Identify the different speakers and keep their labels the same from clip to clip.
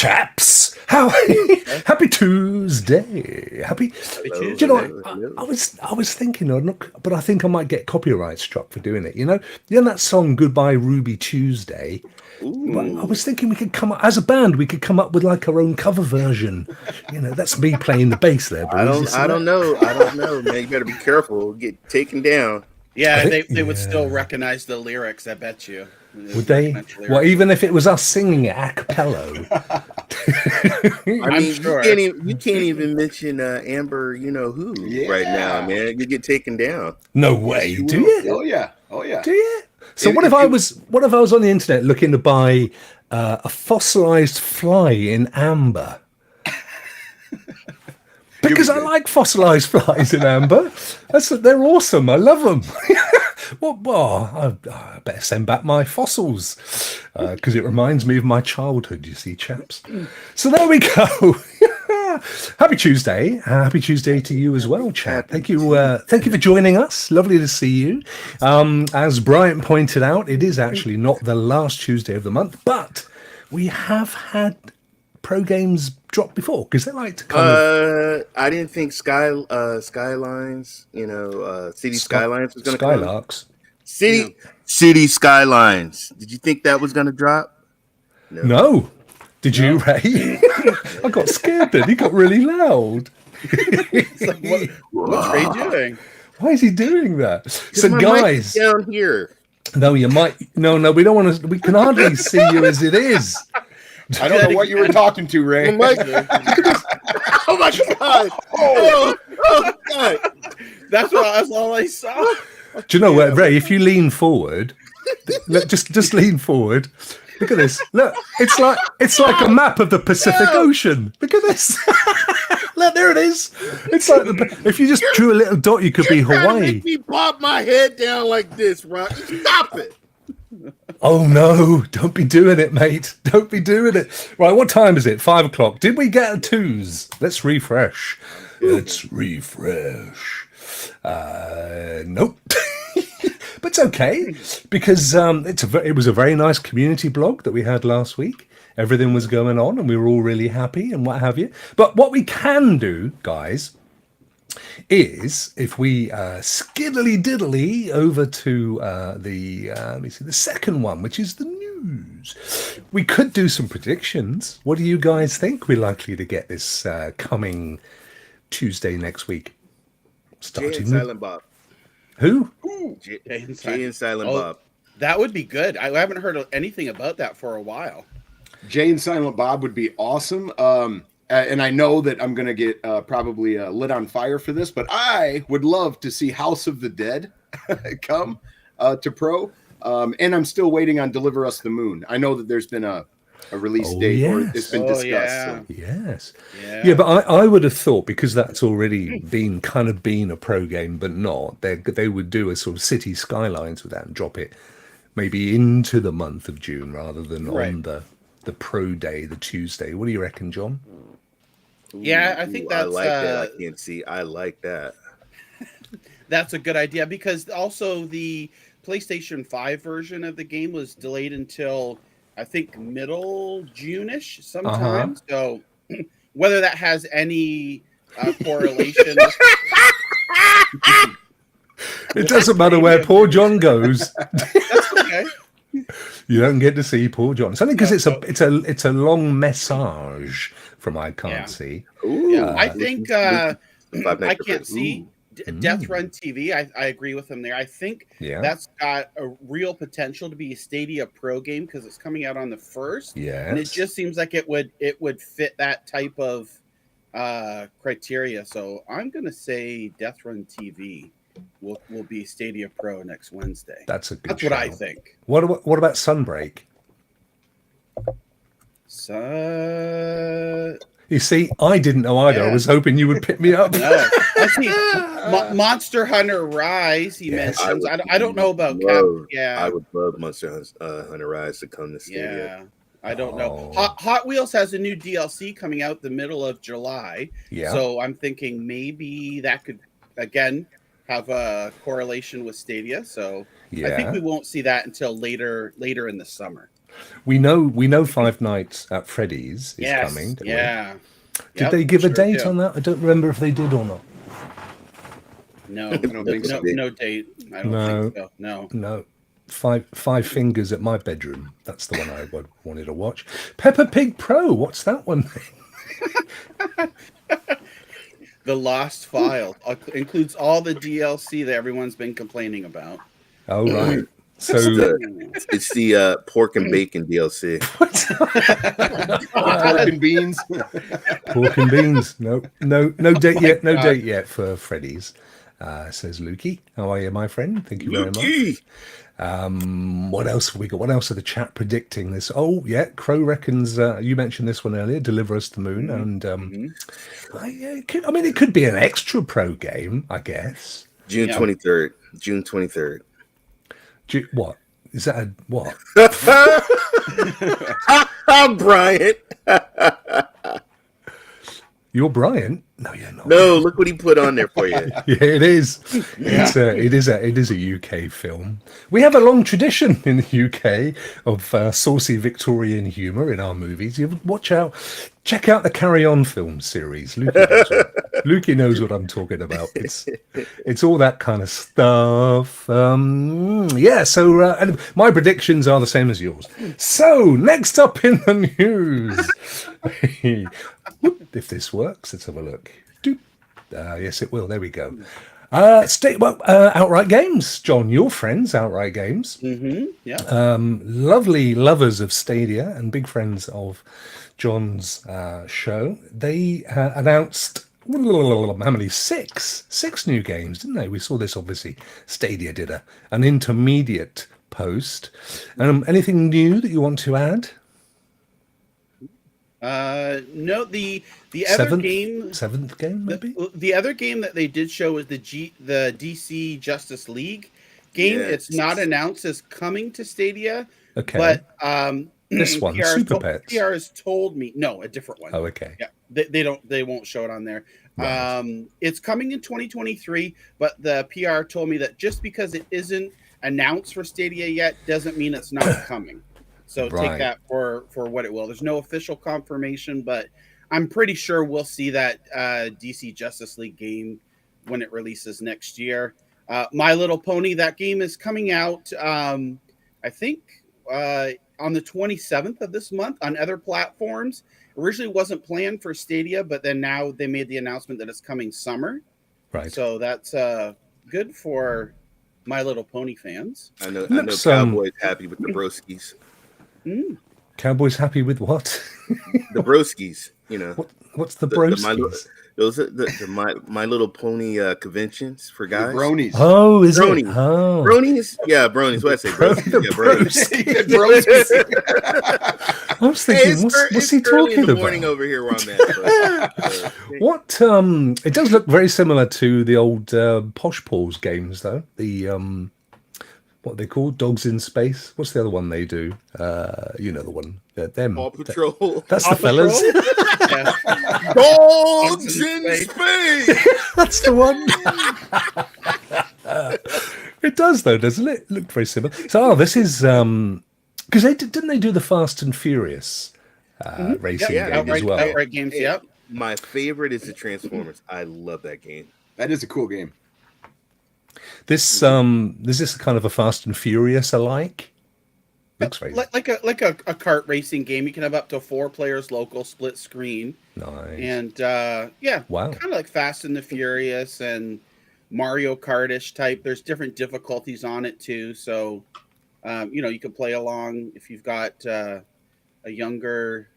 Speaker 1: chaps. How happy Tuesday. Happy
Speaker 2: Tuesday.
Speaker 1: Do you know what? I was thinking, but I think I might get copyright struck for doing it. You know that song Goodbye Ruby Tuesday. But I was thinking we could come up as a band. We could come up with like our own cover version. That's me playing the bass there. Boys.
Speaker 2: I don't know, man. You better be careful. Get taken down.
Speaker 3: Yeah, they would still recognize the lyrics. I bet you.
Speaker 1: Would they? Well, even if it was us singing it a cappella.
Speaker 2: I mean, sure. you can't even mention Amber. You know who right now, man. You get taken down.
Speaker 1: No way. Do you?
Speaker 4: Oh yeah. Do
Speaker 1: you? So what if I was on the internet looking to buy a fossilized fly in amber? Because I like fossilized flies in amber. They're awesome. I love them. Well, I better send back my fossils because it reminds me of my childhood, you see, chaps. So there we go. Happy Tuesday. Happy Tuesday to you as well, chat. Thank you for joining us. Lovely to see you. As Brian pointed out, it is actually not the last Tuesday of the month, but we have had pro games drop before because they like to come.
Speaker 2: I didn't think Skylines, City Skylines was going to come.
Speaker 1: Skylarks.
Speaker 2: City Skylines. Did you think that was going to drop?
Speaker 1: No. Did you, Ray? I got scared then. He got really loud.
Speaker 3: Like, what's Ray doing?
Speaker 1: Why is he doing that? So, guys,
Speaker 2: down here.
Speaker 1: No, you might. No, we don't want to. We can hardly see you as it is.
Speaker 4: I don't know what you were talking to, Ray.
Speaker 2: Oh my God! Oh God!
Speaker 3: That's all I saw.
Speaker 1: Do you know what, Ray? If you lean forward, just lean forward. Look at this. Look, it's like a map of the Pacific Ocean. Look at this. Look, there it is. It's like if you just drew a little dot, you could be Hawaii.
Speaker 2: Make me pop my head down like this, Rock. Stop it.
Speaker 1: Oh no! Don't be doing it, mate. Don't be doing it. Right, what time is it? 5 o'clock. Did we get a twos? Let's refresh. Nope. But it's okay because it was a very nice community blog that we had last week. Everything was going on and we were all really happy and what have you. But what we can do, guys, is if we skiddly diddly over to let me see, the second one, which is the news. We could do some predictions. What do you guys think we're likely to get this coming Tuesday next week?
Speaker 2: Jay and Silent Bob.
Speaker 1: Who?
Speaker 2: Jay and Silent Bob.
Speaker 3: That would be good. I haven't heard anything about that for a while.
Speaker 4: Jay and Silent Bob would be awesome. And I know that I'm going to get probably lit on fire for this, but I would love to see House of the Dead come to Pro. And I'm still waiting on Deliver Us the Moon. I know that there's been a release date or it's been discussed.
Speaker 3: Yeah.
Speaker 4: So.
Speaker 1: Yes. Yeah, but I would have thought because that's already been a pro game, but not, they would do a sort of City Skylines with that and drop it maybe into the month of June rather than on the pro day, the Tuesday. What do you reckon, John?
Speaker 3: Yeah, I think that's...
Speaker 2: I like that. I can't see. I like that.
Speaker 3: That's a good idea because also the PlayStation 5 version of the game was delayed until, I think, middle June-ish sometime. So whether that has any correlation...
Speaker 1: It doesn't matter where poor John goes.
Speaker 3: That's okay.
Speaker 1: You don't get to see poor John. It's only because it's a long message from I can't see.
Speaker 3: Yeah, I think I can't see Death Run TV. I agree with him there. I think that's got a real potential to be a Stadia Pro game because it's coming out on the 1st.
Speaker 1: Yeah,
Speaker 3: and it just seems like it would fit that type of criteria. So I'm gonna say Death Run TV will be Stadia Pro next Wednesday.
Speaker 1: That's
Speaker 3: what I think.
Speaker 1: What about Sunbreak? You see, I didn't know either. I was hoping you would pick me up.
Speaker 3: No. I see Monster Hunter Rise. He mentions. I don't know about
Speaker 2: I would love Monster Hunter Rise to come to Stadia.
Speaker 3: Yeah, I don't know. Hot Wheels has a new DLC coming out the middle of July.
Speaker 1: Yeah.
Speaker 3: So I'm thinking maybe that could again have a correlation with Stadia, so
Speaker 1: Yeah.
Speaker 3: I think we won't see that until later in the summer.
Speaker 1: We know Five Nights at Freddy's is coming. Don't we?
Speaker 3: Yeah.
Speaker 1: Did they give a date on that? I don't remember if they did or not.
Speaker 3: No,
Speaker 4: I don't think so.
Speaker 3: no date. I don't think so.
Speaker 1: No. Five Fingers at My Bedroom. That's the one I wanted to watch. Peppa Pig Pro. What's that one?
Speaker 3: The Lost File includes all the DLC that everyone's been complaining about.
Speaker 1: Oh, right. So
Speaker 2: It's the pork and bacon DLC.
Speaker 4: Pork and beans.
Speaker 1: pork and beans. No date yet. No date yet for Freddy's. Says Lukey. How are you, my friend? Thank you very much. What else have we got? What else are the chat predicting this? Oh, yeah, Crow reckons you mentioned this one earlier, Deliver Us the Moon, and it could be an extra pro game, I guess.
Speaker 2: June 23rd. June 23rd.
Speaker 1: What? Is that a what?
Speaker 2: Brian.
Speaker 1: You're Brian? No, you're not.
Speaker 2: No, look what he put on there for you.
Speaker 1: Yeah, it is. Yeah. It is a UK film. We have a long tradition in the UK of saucy Victorian humour in our movies. You check out the Carry On film series. Lukey knows what I'm talking about. It's all that kind of stuff. So and my predictions are the same as yours. So next up in the news. If this works, let's have a look. Yes, it will. There we go. Outright Games, John, your friends, Outright Games.
Speaker 3: Mm-hmm. Yeah.
Speaker 1: Lovely lovers of Stadia and big friends of Jon's show. They announced how many? Six new games, didn't they? We saw this, obviously. Stadia did an intermediate post. Anything new that you want to add?
Speaker 3: No, the other
Speaker 1: seventh game maybe.
Speaker 3: The other game that they did show was the DC Justice League game.
Speaker 2: Yes.
Speaker 3: It's not announced as coming to Stadia.
Speaker 1: Okay,
Speaker 3: but
Speaker 1: this one, Super Pets.
Speaker 3: PR has told me a different one.
Speaker 1: Oh, okay.
Speaker 3: Yeah, they won't show it on there.
Speaker 1: Right.
Speaker 3: It's coming in 2023, but the PR told me that just because it isn't announced for Stadia yet doesn't mean it's not coming. So take that for what it will. There's no official confirmation, but I'm pretty sure we'll see that DC Justice League game when it releases next year. My Little Pony, that game is coming out, I think, on the 27th of this month on other platforms. Originally wasn't planned for Stadia, but then now they made the announcement that it's coming summer.
Speaker 1: Right.
Speaker 3: So that's good for My Little Pony fans.
Speaker 2: I know Cowboy's happy with the broskies.
Speaker 1: Cowboys happy with what?
Speaker 2: The broskies, you know.
Speaker 1: What's the broskies?
Speaker 2: Those are the My Little Pony conventions for guys.
Speaker 4: The bronies.
Speaker 1: Oh, is
Speaker 2: bronies.
Speaker 1: it? Oh.
Speaker 2: Bronies? Yeah, bronies. What I say? Broskies. Yeah,
Speaker 1: I was thinking, what's he talking about?
Speaker 2: Morning over here where I'm at.
Speaker 1: What? It does look very similar to the old Posh Paws games, though. The what are they called? Dogs in Space. What's the other one they do? You know the one. Them.
Speaker 2: Paw Patrol.
Speaker 1: That's the fellas.
Speaker 2: Dogs in Space.
Speaker 1: That's the one. It does, though, doesn't it? It looked very similar. So, this is because didn't they do the Fast and Furious racing game as well?
Speaker 3: Outright Games. Yep.
Speaker 2: My favorite is the Transformers. I love that game.
Speaker 4: That is a cool game.
Speaker 1: This is this kind of a Fast and Furious alike? Looks very
Speaker 3: like a kart racing game. You can have up to 4 players, local, split screen.
Speaker 1: Nice.
Speaker 3: And
Speaker 1: wow,
Speaker 3: kind of like Fast and the Furious and Mario Kart-ish type. There's different difficulties on it too. So you can play along if you've got a younger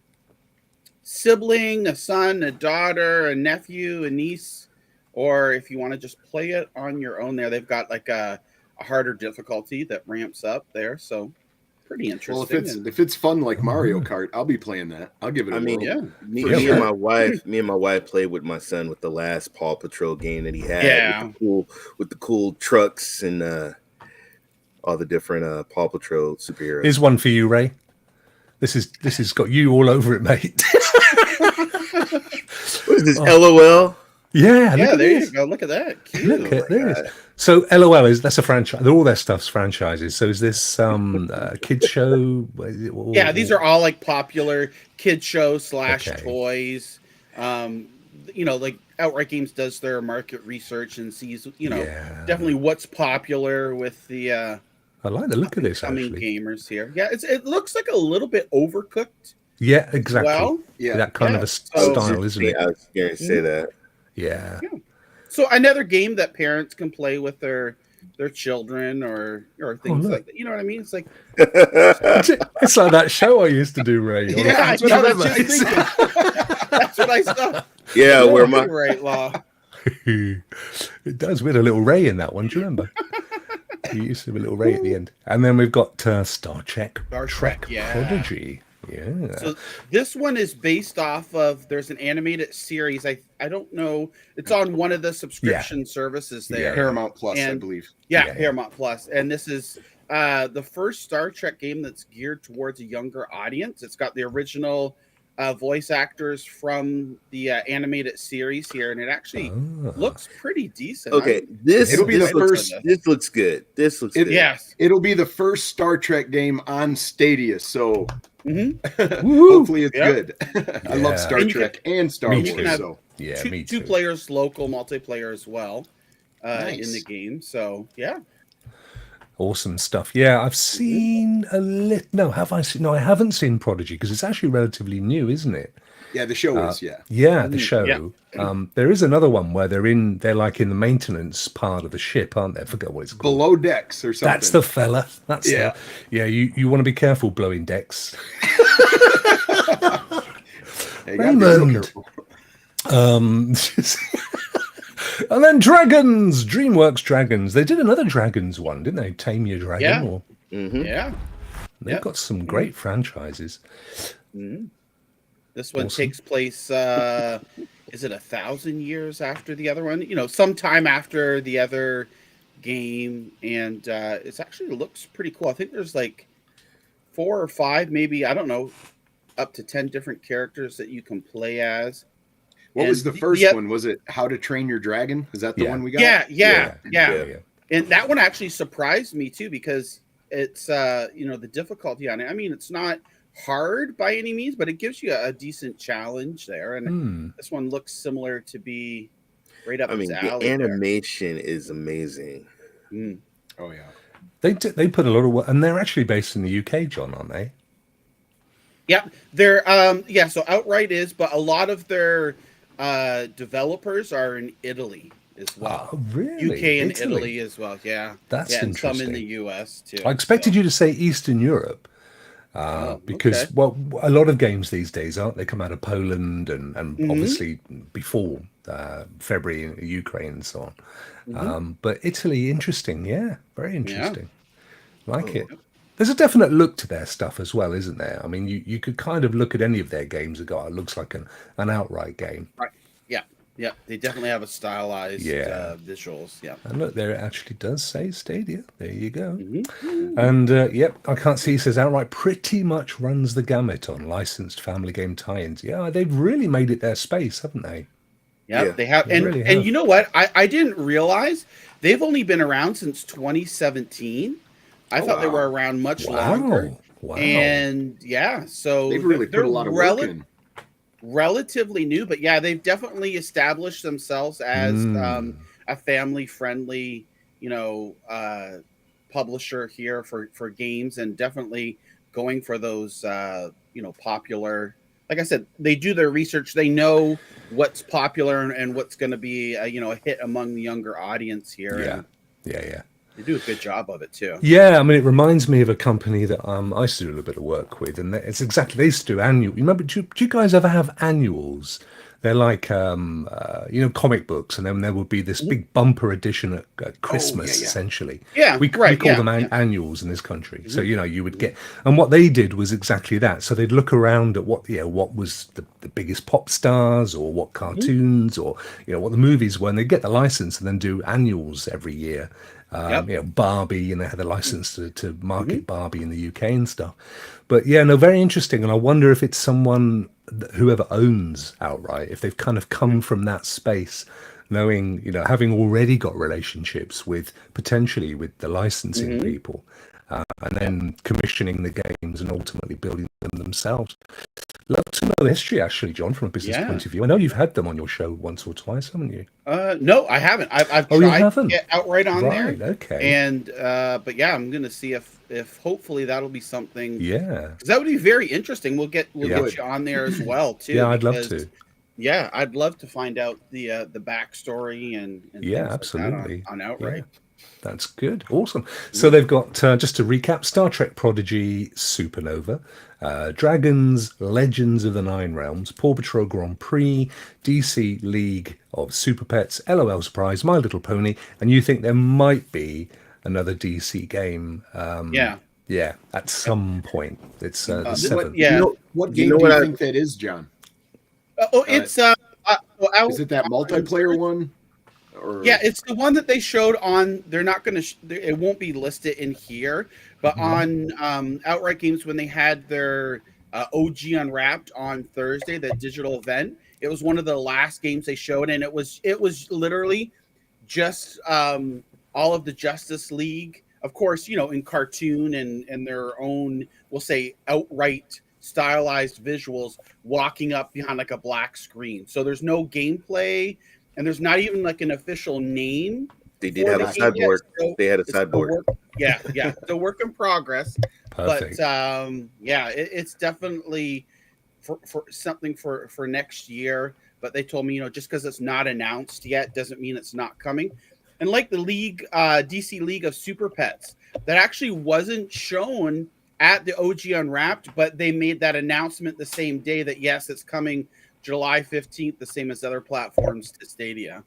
Speaker 3: sibling, a son, a daughter, a nephew, a niece. Or if you want to just play it on your own there, they've got like a harder difficulty that ramps up there. So pretty interesting.
Speaker 4: Well, if it's fun like Mario Kart, I'll be playing that. I'll give it a whirl.
Speaker 3: Yeah.
Speaker 2: Me and my wife played with my son with the last Paw Patrol game that he had.
Speaker 3: Yeah.
Speaker 2: With the cool trucks and all the different Paw Patrol superheroes.
Speaker 1: Here's one for you, Ray. This has got you all over it, mate.
Speaker 2: What is this? LOL?
Speaker 1: Yeah,
Speaker 3: Yeah,
Speaker 1: look at
Speaker 3: there you
Speaker 1: this.
Speaker 3: go. Look at that. Cute.
Speaker 1: Look at this. So LOL that's a franchise. All their stuff's franchises. So is this kids show?
Speaker 3: Yeah, these are all like popular kid shows /
Speaker 1: Okay.
Speaker 3: toys. Like Outright Games does their market research and sees,
Speaker 1: Yeah.
Speaker 3: definitely what's popular with the
Speaker 1: I like the look of this
Speaker 3: coming
Speaker 1: actually.
Speaker 3: gamers here. Yeah, it looks like a little bit overcooked.
Speaker 1: Yeah, exactly.
Speaker 3: Well,
Speaker 4: Yeah.
Speaker 1: That kind of
Speaker 3: Yeah.
Speaker 1: a
Speaker 3: So-
Speaker 1: style, isn't it?
Speaker 2: I was going to say that.
Speaker 1: Yeah.
Speaker 3: so another game that parents can play with their children or things
Speaker 1: look.
Speaker 3: like that. You know what I mean? It's like
Speaker 1: It's like that show I used to do, Ray.
Speaker 3: Yeah,
Speaker 1: That's
Speaker 3: I know,
Speaker 1: what
Speaker 3: that's just thinking. That's what I saw.
Speaker 2: Yeah, where my
Speaker 3: Copyright law.
Speaker 1: It does. We had a little Ray in that one. Do you remember? He used to have a little Ray at the end. And then we've got Star Trek
Speaker 3: Yeah.
Speaker 1: Prodigy. Yeah.
Speaker 3: So this one is based off of. There's an animated series. I don't know. It's on one of the subscription services there.
Speaker 4: Paramount Plus, I
Speaker 3: And-
Speaker 4: believe.
Speaker 3: Yeah, Paramount Plus. And this is the first Star Trek game that's geared towards a younger audience. It's got the original voice actors from the animated series here, and it actually looks pretty decent.
Speaker 2: Okay,
Speaker 4: It'll be the
Speaker 2: looks-
Speaker 4: first-
Speaker 2: This looks good. This looks good.
Speaker 3: Yes.
Speaker 4: It'll be the first Star Trek game on Stadia, so
Speaker 3: Mhm.
Speaker 4: hopefully it's
Speaker 3: Yeah.
Speaker 4: good. I
Speaker 1: Yeah.
Speaker 4: love Star
Speaker 3: And you
Speaker 4: Trek and Star
Speaker 1: Me
Speaker 4: Wars,
Speaker 1: too.
Speaker 4: so
Speaker 1: Yeah,
Speaker 3: two,
Speaker 1: me
Speaker 3: two
Speaker 1: too.
Speaker 3: players, local multiplayer as well
Speaker 4: Nice.
Speaker 3: in the game. So yeah.
Speaker 1: Awesome stuff. Yeah, I've seen a little. No, have I seen? No, I haven't seen Prodigy because it's actually relatively new, isn't it?
Speaker 4: yeah, the show is, yeah.
Speaker 1: Yeah, the show.
Speaker 3: yeah.
Speaker 1: There is another one where they're like in the maintenance part of the ship, aren't they? I forget what it's called.
Speaker 4: Below Decks or something.
Speaker 1: That's the fella. That's
Speaker 4: Yeah.
Speaker 1: You want to be careful blowing decks.
Speaker 4: Yeah, you gotta be real
Speaker 1: Raymond.
Speaker 4: careful.
Speaker 1: And then Dragons, DreamWorks Dragons. They did another Dragons one, didn't they? Tame Your Dragon.
Speaker 3: Yeah.
Speaker 1: Or
Speaker 3: Yeah.
Speaker 1: they've
Speaker 3: Yeah.
Speaker 1: got some great franchises.
Speaker 3: This one
Speaker 1: Awesome.
Speaker 3: takes place is it 1,000 years after the other one? Sometime after the other game, and it's actually looks pretty cool. I think there's like 4 or 5, maybe, I don't know, up to 10 different characters that you can play as.
Speaker 4: What was
Speaker 3: And
Speaker 4: the first
Speaker 3: yeah.
Speaker 4: one? Was it How to Train Your Dragon? Is that the
Speaker 1: Yeah.
Speaker 4: one we got?
Speaker 3: Yeah.
Speaker 1: Yeah.
Speaker 3: And that one actually surprised me too, because it's the difficulty on it. I mean, it's not hard by any means, but it gives you a decent challenge there. And this one looks similar to be right up
Speaker 2: I mean,
Speaker 3: its
Speaker 2: the
Speaker 3: alley there.
Speaker 2: animation is amazing.
Speaker 4: Oh, yeah.
Speaker 1: They put a lot of work, and they're actually based in the UK, John, aren't they?
Speaker 3: Yeah, they're so Outright is, but a lot of their developers are in Italy as well.
Speaker 1: Oh, really?
Speaker 3: UK and Italy as well. Yeah,
Speaker 1: That's
Speaker 3: and some in
Speaker 1: interesting.
Speaker 3: the US too.
Speaker 1: I expected you to say Eastern Europe. Because
Speaker 3: okay.
Speaker 1: well, a lot of games these days aren't they come out of Poland and obviously before February in Ukraine and so on. But Italy, interesting, yeah, very interesting. Like it. There's a definite look to their stuff as well, isn't there? I mean, you could kind of look at any of their games and go, it looks like an outright game.
Speaker 3: Right. Yeah, they definitely have a stylized visuals. Yeah.
Speaker 1: And look, there it actually does say Stadia. There you go. And I can't see. It says outright pretty much runs the gamut on licensed family game tie-ins. Yeah, they've really made it their space, haven't they?
Speaker 3: Yeah, they have.
Speaker 1: They
Speaker 3: And
Speaker 1: really
Speaker 3: and
Speaker 1: have.
Speaker 3: you know what? I didn't realize they've only been around since 2017. I thought they
Speaker 4: wow.
Speaker 3: were around much longer.
Speaker 1: Wow.
Speaker 3: And yeah, so
Speaker 4: They've really
Speaker 3: they're
Speaker 4: put a lot of work in.
Speaker 3: relatively new, but yeah, they've definitely established themselves as a family-friendly, publisher here for games, and definitely going for those, popular. Like I said, they do their research. They know what's popular and what's going to be, a hit among the younger audience here.
Speaker 1: Yeah.
Speaker 3: And
Speaker 1: Yeah.
Speaker 3: they do a good job of it too.
Speaker 1: Yeah, I mean, it reminds me of a company that I used to do a little bit of work with, and it's exactly, they used to do annual. You remember? Do you guys ever have annuals? They're like, comic books, and then there would be this big bumper edition at Christmas,
Speaker 4: yeah.
Speaker 1: essentially.
Speaker 3: Yeah,
Speaker 1: we
Speaker 3: right,
Speaker 1: call
Speaker 3: yeah,
Speaker 1: them annuals in this country. So you would get, and what they did was exactly that. So they'd look around at what was the biggest pop stars, or what cartoons, or what the movies were, and they'd get the license and then do annuals every year. Barbie, had the license to market Barbie in the UK and stuff. But yeah, no, very interesting. And I wonder if it's someone, whoever owns Outright, if they've kind of come from that space, knowing, having already got relationships with potentially with the licensing people, and then commissioning the games and ultimately building them themselves. Love to know the history, actually, John, from a business point of view. I know you've had them on your show once or twice, haven't you?
Speaker 3: No, I haven't. I've tried to get Outright on there.
Speaker 1: Okay.
Speaker 3: And but yeah, I'm gonna see if hopefully that'll be something.
Speaker 1: Yeah.
Speaker 3: Because that would be very interesting. We'll get you on there as well too.
Speaker 1: Yeah, I'd love to.
Speaker 3: Yeah, I'd love to find out the backstory and
Speaker 1: yeah,
Speaker 3: things
Speaker 1: absolutely
Speaker 3: like that on Outright.
Speaker 1: Yeah. That's good. Awesome. So they've got, just to recap, Star Trek Prodigy Supernova, Dragons Legends of the Nine Realms, Paw Patrol Grand Prix, DC League of Super Pets, LOL Surprise, My Little Pony, and you think there might be another DC game. Yeah, at some point. It's the 7th.
Speaker 4: What game do you think that is, John?
Speaker 3: It's
Speaker 4: is it that multiplayer one? Or...
Speaker 3: Yeah, it's the one that they showed on. They're not going to. It won't be listed in here, but on Outright Games when they had their OG Unwrapped on Thursday, that digital event. It was one of the last games they showed, and it was literally just all of the Justice League, of course, in cartoon and their own, we'll say, outright stylized visuals, walking up behind like a black screen. So there's no gameplay. And there's not even like an official name.
Speaker 2: They did have a sideboard. They had a sideboard.
Speaker 3: The work in progress.
Speaker 1: Perfect.
Speaker 3: But it's definitely for something for next year. But they told me, just because it's not announced yet doesn't mean it's not coming. And like the league, DC League of Super Pets, that actually wasn't shown at the OG Unwrapped, but they made that announcement the same day that yes, it's coming July 15th, the same as other platforms to Stadia.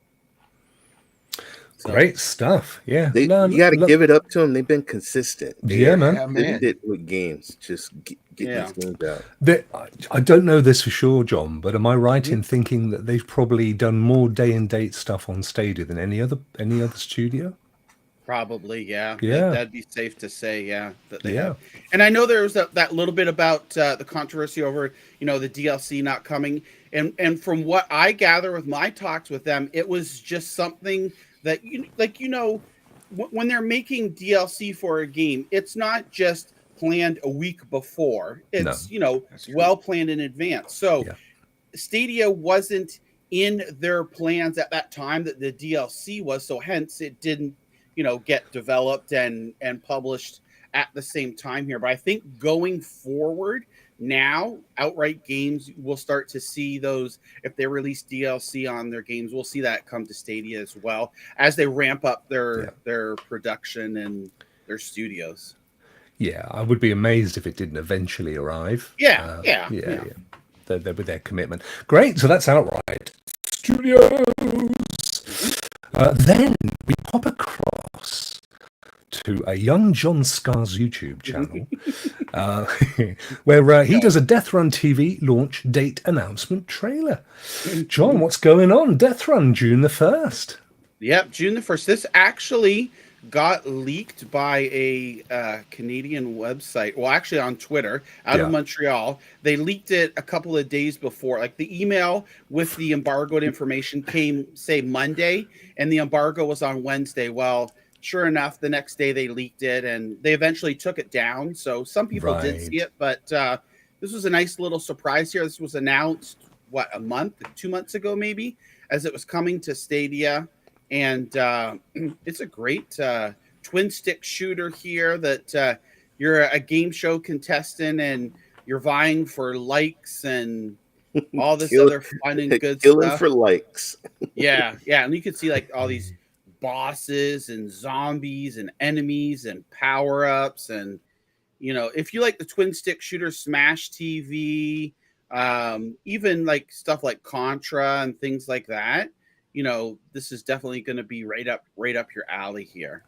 Speaker 1: So, great stuff. Yeah.
Speaker 2: You got to give it up to them. They've been consistent.
Speaker 1: Man.
Speaker 2: They did it with games. Just get these games out.
Speaker 1: I don't know this for sure, John, but am I right in thinking that they've probably done more day and date stuff on Stadia than any other studio?
Speaker 3: Probably, yeah.
Speaker 1: Yeah.
Speaker 3: That'd be safe to say, that they have. And I know there was that little bit about the controversy over, the DLC not coming. And from what I gather with my talks with them, it was just something that, when they're making DLC for a game, it's not just planned a week before. It's, well planned in advance. So Stadia wasn't in their plans at that time that the DLC was. So hence it didn't, get developed and published at the same time here. But I think going forward now, Outright Games will start to see those. If they release DLC on their games, we'll see that come to Stadia as well as they ramp up their production and their studios.
Speaker 1: Yeah, I would be amazed if it didn't eventually arrive.
Speaker 3: Yeah.
Speaker 1: They're with their commitment. Great, so that's Outright Studios. Then we pop across to a young Jon Scarr's YouTube channel, where he does a Death Run TV launch date announcement trailer. John, what's going on? Death Run, June the 1st.
Speaker 3: Yep, June the 1st. This actually got leaked by a Canadian website. Well, actually on Twitter, out of Montreal. They leaked it a couple of days before. Like the email with the embargoed information came, say, Monday, and the embargo was on Wednesday. Well, sure enough, the next day they leaked it, and they eventually took it down. So some people did see it, but this was a nice little surprise here. This was announced, 2 months ago maybe, as it was coming to Stadia. And it's a great twin stick shooter here that you're a game show contestant and you're vying for likes and all this other fun and good
Speaker 2: killing
Speaker 3: stuff.
Speaker 2: For likes.
Speaker 3: Yeah. And you can see like all these bosses and zombies and enemies and power-ups. And, if you like the twin stick shooter, Smash TV, even like stuff like Contra and things like that, this is definitely going to be right up your alley here.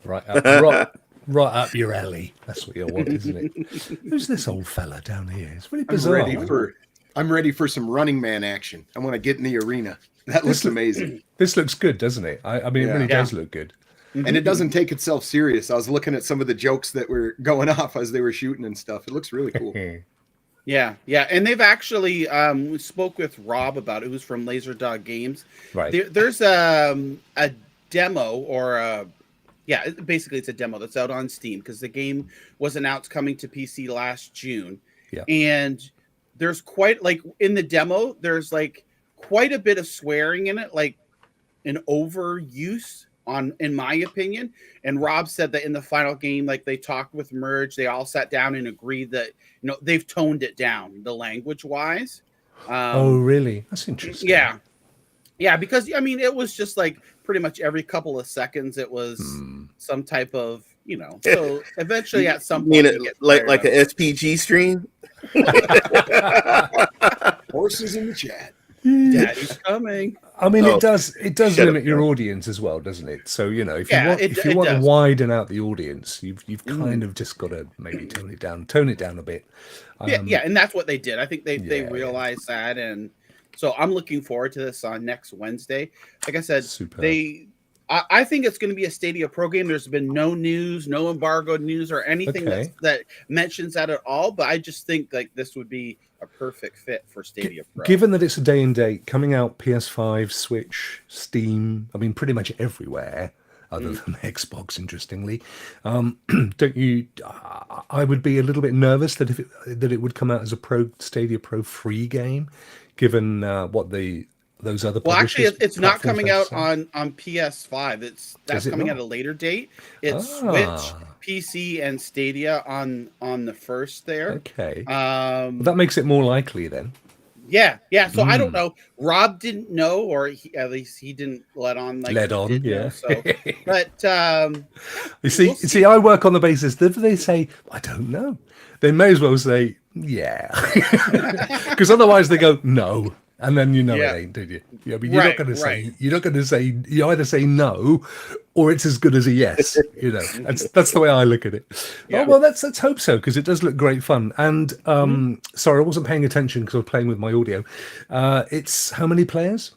Speaker 1: Right up your alley. That's what you want, isn't it? Who's this old fella down here? It's really bizarre.
Speaker 4: I'm ready for some Running Man action. I want to get in the arena. That looks amazing.
Speaker 1: This looks good, doesn't it? I mean, it really does look good.
Speaker 4: and it doesn't take itself serious. I was looking at some of the jokes that were going off as they were shooting and stuff. It looks really cool.
Speaker 3: Yeah, and they've actually we spoke with Rob about it, who's from Laser Dog Games.
Speaker 1: Right.
Speaker 3: There's a demo or basically it's a demo that's out on Steam because the game was announced coming to PC last June.
Speaker 1: Yeah.
Speaker 3: And there's quite in the demo, there's quite a bit of swearing in it, like an overuse in my opinion. And Rob said that in the final game, they talked with Merge, they all sat down and agreed that they've toned it down the language wise.
Speaker 1: Oh, really? That's interesting.
Speaker 3: Yeah, because it was just pretty much every couple of seconds it was some type of so eventually at some point
Speaker 2: like a SPG stream.
Speaker 4: Horses in the chat.
Speaker 3: Daddy's coming.
Speaker 1: It does limit your audience as well, doesn't it? So if you want to widen out the audience, you've kind of just got to maybe tone it down a bit.
Speaker 3: And that's what they did. I think they realized that, and so I'm looking forward to this on next Wednesday. Like I said, I think it's going to be a Stadia Pro game. There's been no news, no embargoed news or anything that mentions that at all. But I just think this would be a perfect fit for Stadia Pro.
Speaker 1: Given that it's a day and date coming out PS5, Switch, Steam, pretty much everywhere other than Xbox, interestingly. Don't you? I would be a little bit nervous that it would come out as a Stadia Pro free game, given what those other
Speaker 3: actually it's not coming out on PS5. That's coming at a later date. It's Switch, PC, and Stadia on the first there.
Speaker 1: Okay. That makes it more likely then.
Speaker 3: Yeah. So I don't know. Rob didn't know, or at least he didn't let on.
Speaker 1: Yeah.
Speaker 3: So, but
Speaker 1: you see, I work on the basis that if they say I don't know, they may as well say yeah, because otherwise they go no. And then it ain't, did you? Yeah, but you're not going to say. You're not going to say. You either say no, or it's as good as a yes. That's the way I look at it. Yeah. Oh well, let's hope so, because it does look great fun. And sorry, I wasn't paying attention because I was playing with my audio. It's how many players?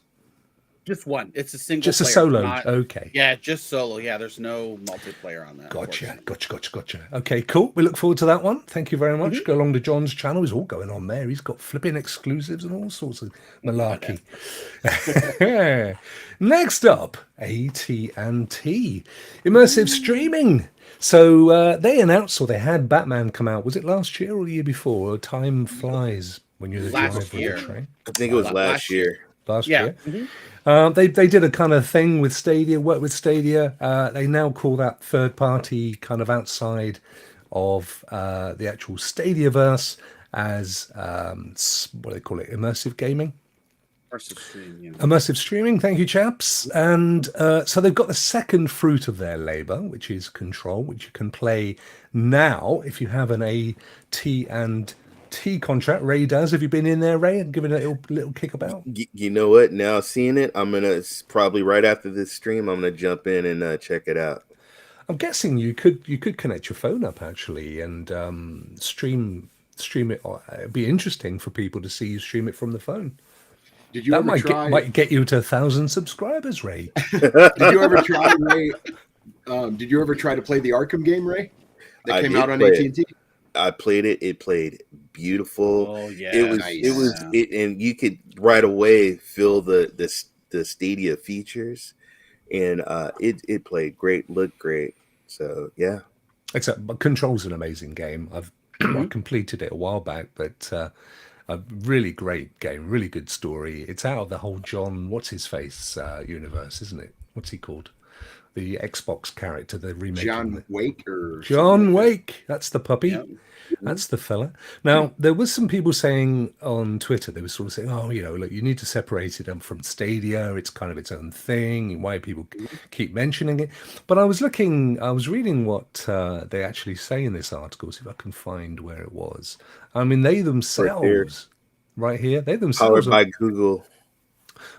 Speaker 3: Just one. It's a single.
Speaker 1: Just
Speaker 3: player,
Speaker 1: a solo. Okay.
Speaker 3: Yeah, just solo. Yeah, there's no multiplayer on that.
Speaker 1: Gotcha. Okay, cool. We look forward to that one. Thank you very much. Go along to Jon's channel. He's all going on there. He's got flipping exclusives and all sorts of malarkey. Next up, AT&T Immersive Streaming. So they announced, or they had Batman come out. Was it last year or the year before? Time flies when you're the driver of the train.
Speaker 2: I think it was last year.
Speaker 1: Last year. They did a kind of thing with Stadia, work with Stadia. They now call that third party kind of outside of the actual Stadiaverse as what do they call it? Immersive gaming. Immersive streaming. Thank you, chaps. And so they've got the second fruit of their labor, which is Control, which you can play now if you have an AT&T contract. Ray does. Have you been in there, Ray, and given it a little kickabout?
Speaker 2: You know what? Now seeing it, I'm gonna probably right after this stream, I'm gonna jump in and check it out.
Speaker 1: I'm guessing you could connect your phone up actually and stream it. It'd be interesting for people to see you stream it from the phone.
Speaker 4: Did you ever try?
Speaker 1: Might get you to 1,000 subscribers, Ray.
Speaker 4: Did you ever try, Ray? Did you ever try to play the Arkham game, Ray? That came out on AT&T.
Speaker 2: I played it. It played beautiful.
Speaker 3: Oh yeah,
Speaker 2: it was, and you could right away feel the Stadia features, and it played great, looked great. So yeah,
Speaker 1: but Control's an amazing game. I completed it a while back, but a really great game, really good story. It's out of the whole Jon what's his face universe, isn't it? What's he called? The Xbox character, the remake.
Speaker 4: Jon
Speaker 1: Wake. That's the puppy. Yep. That's the fella. Now, there was some people saying on Twitter, they were sort of saying, oh, look, you need to separate it from Stadia. It's kind of its own thing. Why people keep mentioning it. But I was reading what they actually say in this article, see if I can find where it was. They themselves, right here, they themselves.
Speaker 2: Powered by Google.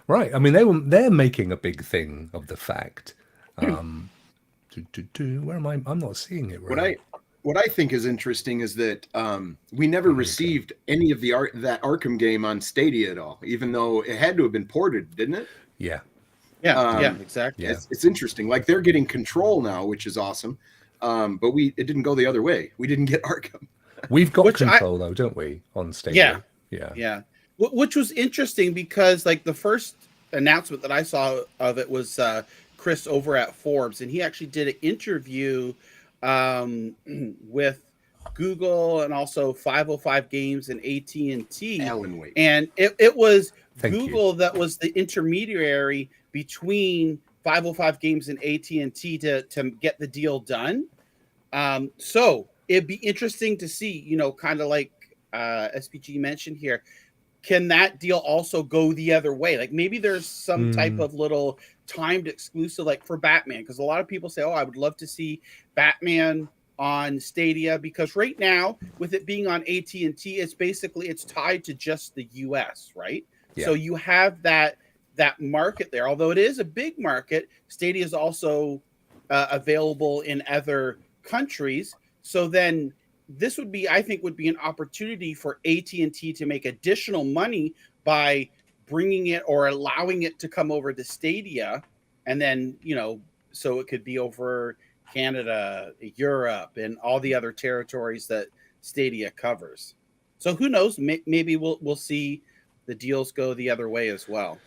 Speaker 1: Right. They're making a big thing of the fact. Where am I? I'm not seeing it right.
Speaker 4: What I think is interesting is that we never received any of that Arkham game on Stadia at all, even though it had to have been ported, didn't it?
Speaker 1: Yeah.
Speaker 3: Yeah, exactly.
Speaker 1: Yeah.
Speaker 4: It's interesting. Like they're getting Control now, which is awesome. But it didn't go the other way. We didn't get Arkham.
Speaker 1: We've got Control though, don't we, on Stadia?
Speaker 3: Yeah. Which was interesting because like the first announcement that I saw of it was Chris over at Forbes, and he actually did an interview with Google and also 505 Games and AT&T.
Speaker 4: Alan Wake.
Speaker 3: And it was
Speaker 1: Thank
Speaker 3: Google
Speaker 1: you.
Speaker 3: that was the intermediary between 505 Games and AT&T to get the deal done. So it'd be interesting to see, you know, kind of like SPG mentioned here, can that deal also go the other way? Like maybe there's some type of little timed exclusive, like for Batman, because a lot of people say, oh, I would love to see Batman on Stadia, because right now with it being on AT&T, it's tied to just the US, right?
Speaker 1: Yeah.
Speaker 3: So you have that market there. Although it is a big market, Stadia is also available in other countries. So then this would be, I think, would be an opportunity for AT&T to make additional money by bringing it or allowing it to come over to Stadia, and then, you know, so it could be over Canada, Europe, and all the other territories that Stadia covers. So who knows? Maybe we'll see the deals go the other way as well.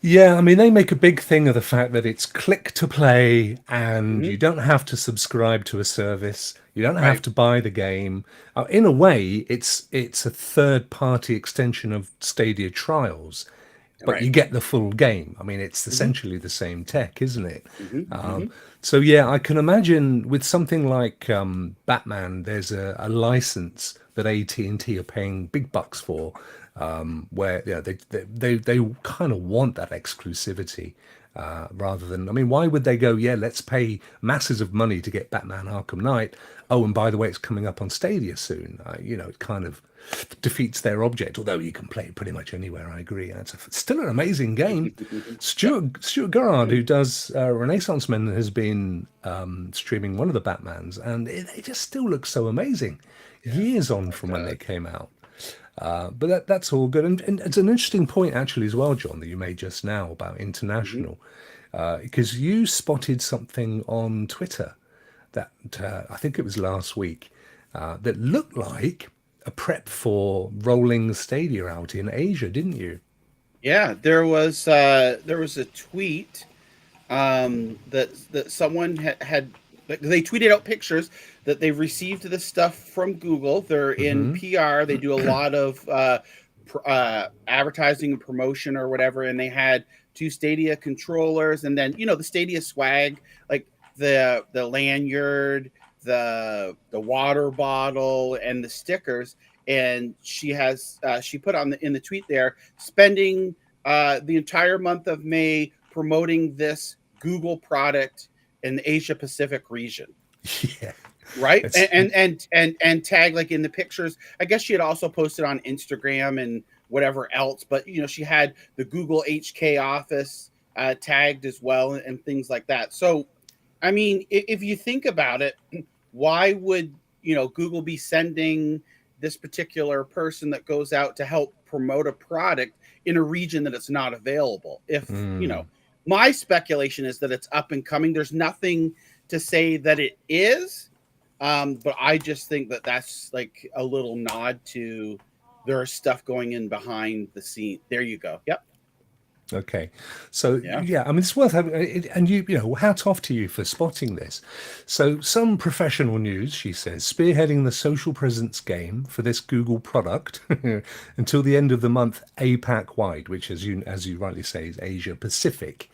Speaker 1: Yeah, I mean, they make a big thing of the fact that it's click to play and you don't have to subscribe to a service. You don't have to buy the game. In a way, it's a third-party extension of Stadia Trials, but you get the full game. I mean, it's essentially the same tech, isn't it? So, yeah, I can imagine with something like Batman, there's a license that AT&T are paying big bucks for, where they kind of want that exclusivity. Rather than, I mean, why would they go, let's pay masses of money to get Batman Arkham Knight? Oh, and by the way, it's coming up on Stadia soon. You know, it kind of defeats their object, although you can play it pretty much anywhere, I agree. It's still an amazing game. Stuart Garrard, who does Renaissance Men, has been streaming one of the Batmans, and they just still look so amazing years on from when they came out. But that's all good. And it's an interesting point, actually, as well, John, that you made just now about international, because you spotted something on Twitter that I think it was last week that looked like a prep for rolling Stadia out in Asia, didn't you?
Speaker 3: Yeah, there was a tweet that someone had. They tweeted out pictures that they received this stuff from Google. They're in PR. They do a lot of advertising and promotion or whatever. And they had 2 Stadia controllers, and then, you know, the Stadia swag, like the lanyard, the water bottle, and the stickers. And she put in the tweet there, spending the entire month of May promoting this Google product in the Asia Pacific region.
Speaker 1: Yeah.
Speaker 3: Right. And tag, like in the pictures, I guess she had also posted on Instagram and whatever else, but you know, she had the Google HK office tagged as well and things like that. So, I mean, if you think about it, why would, you know, Google be sending this particular person that goes out to help promote a product in a region that it's not available? If, you know, my speculation is that it's up and coming. There's nothing to say that it is, but I just think that that's like a little nod to there's stuff going in behind the scene. There you go. Yep.
Speaker 1: Okay, so yeah, I mean, it's worth having, and you know, hats off to you for spotting this. So, some professional news, she says, spearheading the social presence game for this Google product until the end of the month, APAC wide, which, as you rightly say, is Asia Pacific.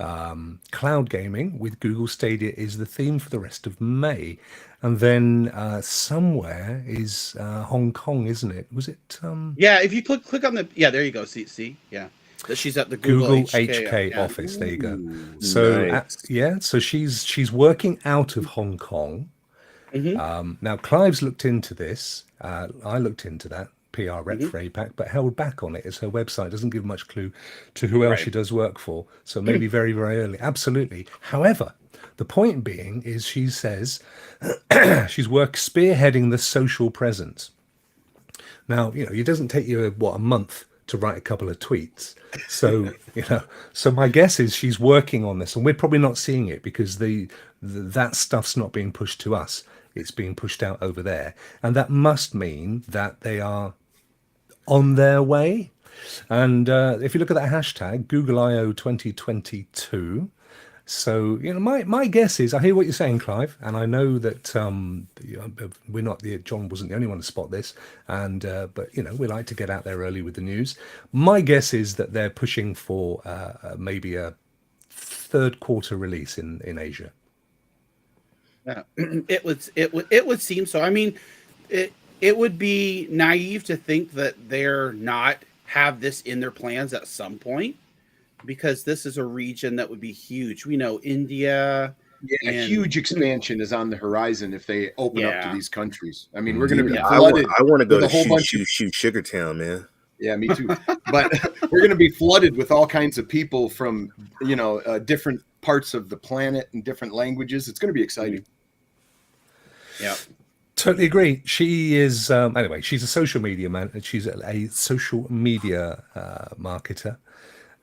Speaker 1: Cloud gaming with Google Stadia is the theme for the rest of May, and then somewhere is Hong Kong, isn't it? Was it?
Speaker 3: Yeah, if you click on the there you go. See, yeah. That she's at the Google
Speaker 1: HK office. There you go. So
Speaker 2: nice.
Speaker 1: So she's working out of Hong Kong. Now Clive's looked into this. I looked into that PR rep for APAC, but held back on it as her website doesn't give much clue to who else she does work for. So maybe very, very early. Absolutely. However, the point being is she says she's spearheading the social presence. Now, you know, it doesn't take you a month to write a couple of tweets. So, so my guess is she's working on this, and we're probably not seeing it because that stuff's not being pushed to us. It's being pushed out over there. And that must mean that they are on their way. And if you look at that hashtag, Google I/O 2022, so my guess is, I hear what you're saying, Clive, and I know that we're not John wasn't the only one to spot this, and but we like to get out there early with the news. My guess is that they're pushing for maybe a third quarter release in Asia.
Speaker 3: Yeah, it would seem so. I mean, it would be naive to think that they're not have this in their plans at some point, because this is a region that would be huge. We know India.
Speaker 4: Yeah, a huge expansion is on the horizon if they open up to these countries. I mean, we're going to be
Speaker 2: flooded. I want to go to shoot Sugartown, man.
Speaker 4: Yeah, me too. But we're going to be flooded with all kinds of people from different parts of the planet and different languages. It's going to be exciting.
Speaker 3: Yeah.
Speaker 1: Totally agree. She is anyway. She's a social media man. She's a social media marketer,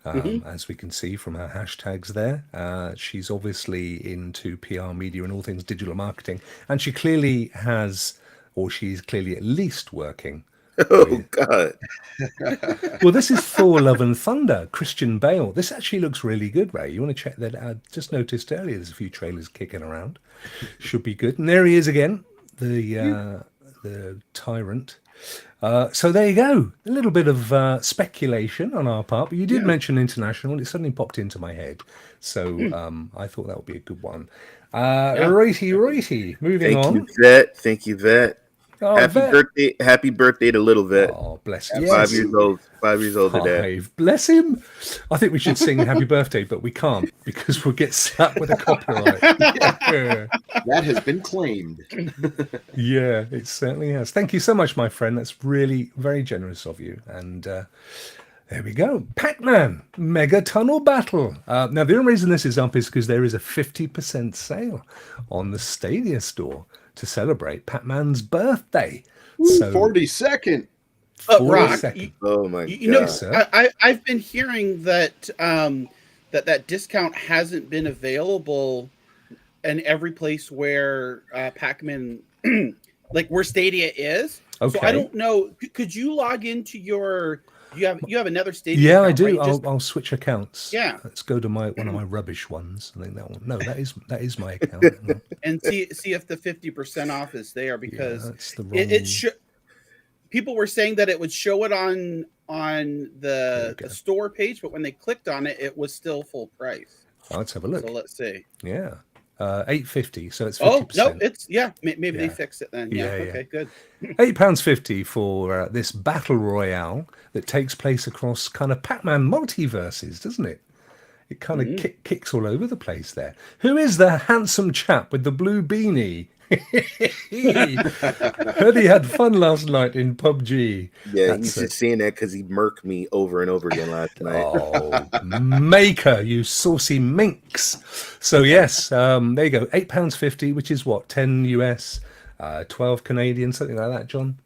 Speaker 1: as we can see from her hashtags there. She's obviously into PR, media, and all things digital marketing, and she clearly has, or she's clearly at least working.
Speaker 2: Oh God!
Speaker 1: Well, this is Thor: Love and Thunder. Christian Bale. This actually looks really good, Ray. You want to check that out? I just noticed earlier there's a few trailers kicking around. Should be good. And there he is again. The tyrant. So there you go. A little bit of speculation on our part, but you did mention international, and it suddenly popped into my head. So I thought that would be a good one. Righty. Moving on.
Speaker 2: Thank you, Vet. Oh, happy birthday to little Vet.
Speaker 1: Oh, bless him.
Speaker 2: 5 years old. 5 years old today.
Speaker 1: Bless him. I think we should sing happy birthday, but we can't because we'll get slapped with a copyright. Yeah.
Speaker 4: That has been claimed.
Speaker 1: Yeah, it certainly has. Thank you so much, my friend. That's really very generous of you. And there we go. Pac-Man Mega Tunnel Battle. Now, the only reason this is up is because there is a 50% sale on the Stadia store to celebrate Pac-Man's birthday. So
Speaker 4: 42nd.
Speaker 3: Rokk,
Speaker 2: oh my God!
Speaker 3: I've been hearing that that discount hasn't been available in every place where Pac-Man, like where Stadia is.
Speaker 1: Okay.
Speaker 3: So I don't know. Could you log into your? You have another Stadia?
Speaker 1: Yeah,
Speaker 3: account,
Speaker 1: I do.
Speaker 3: right?
Speaker 1: I'll switch accounts.
Speaker 3: Yeah.
Speaker 1: Let's go to one of my rubbish ones. I think that one. No, that is my account. No.
Speaker 3: And see if the 50% off is there, because
Speaker 1: it
Speaker 3: should. People were saying that it would show it on the store page, but when they clicked on it, it was still full price.
Speaker 1: Let's have a look.
Speaker 3: So let's see.
Speaker 1: Yeah, $8.50. So it's 50%.
Speaker 3: Oh no, it's maybe they fixed it then. Yeah, okay, good.
Speaker 1: £8.50 for this battle royale that takes place across kind of Pac-Man multiverses, doesn't it? It kind of kicks all over the place there. Who is the handsome chap with the blue beanie? Heard he had fun last night in PUBG.
Speaker 2: Yeah, he's just saying that because he murked me over and over again last night.
Speaker 1: Oh, maker, you saucy minx. So yes, there you go. £8.50, which is what, 10 US, 12 Canadian, something like that, John?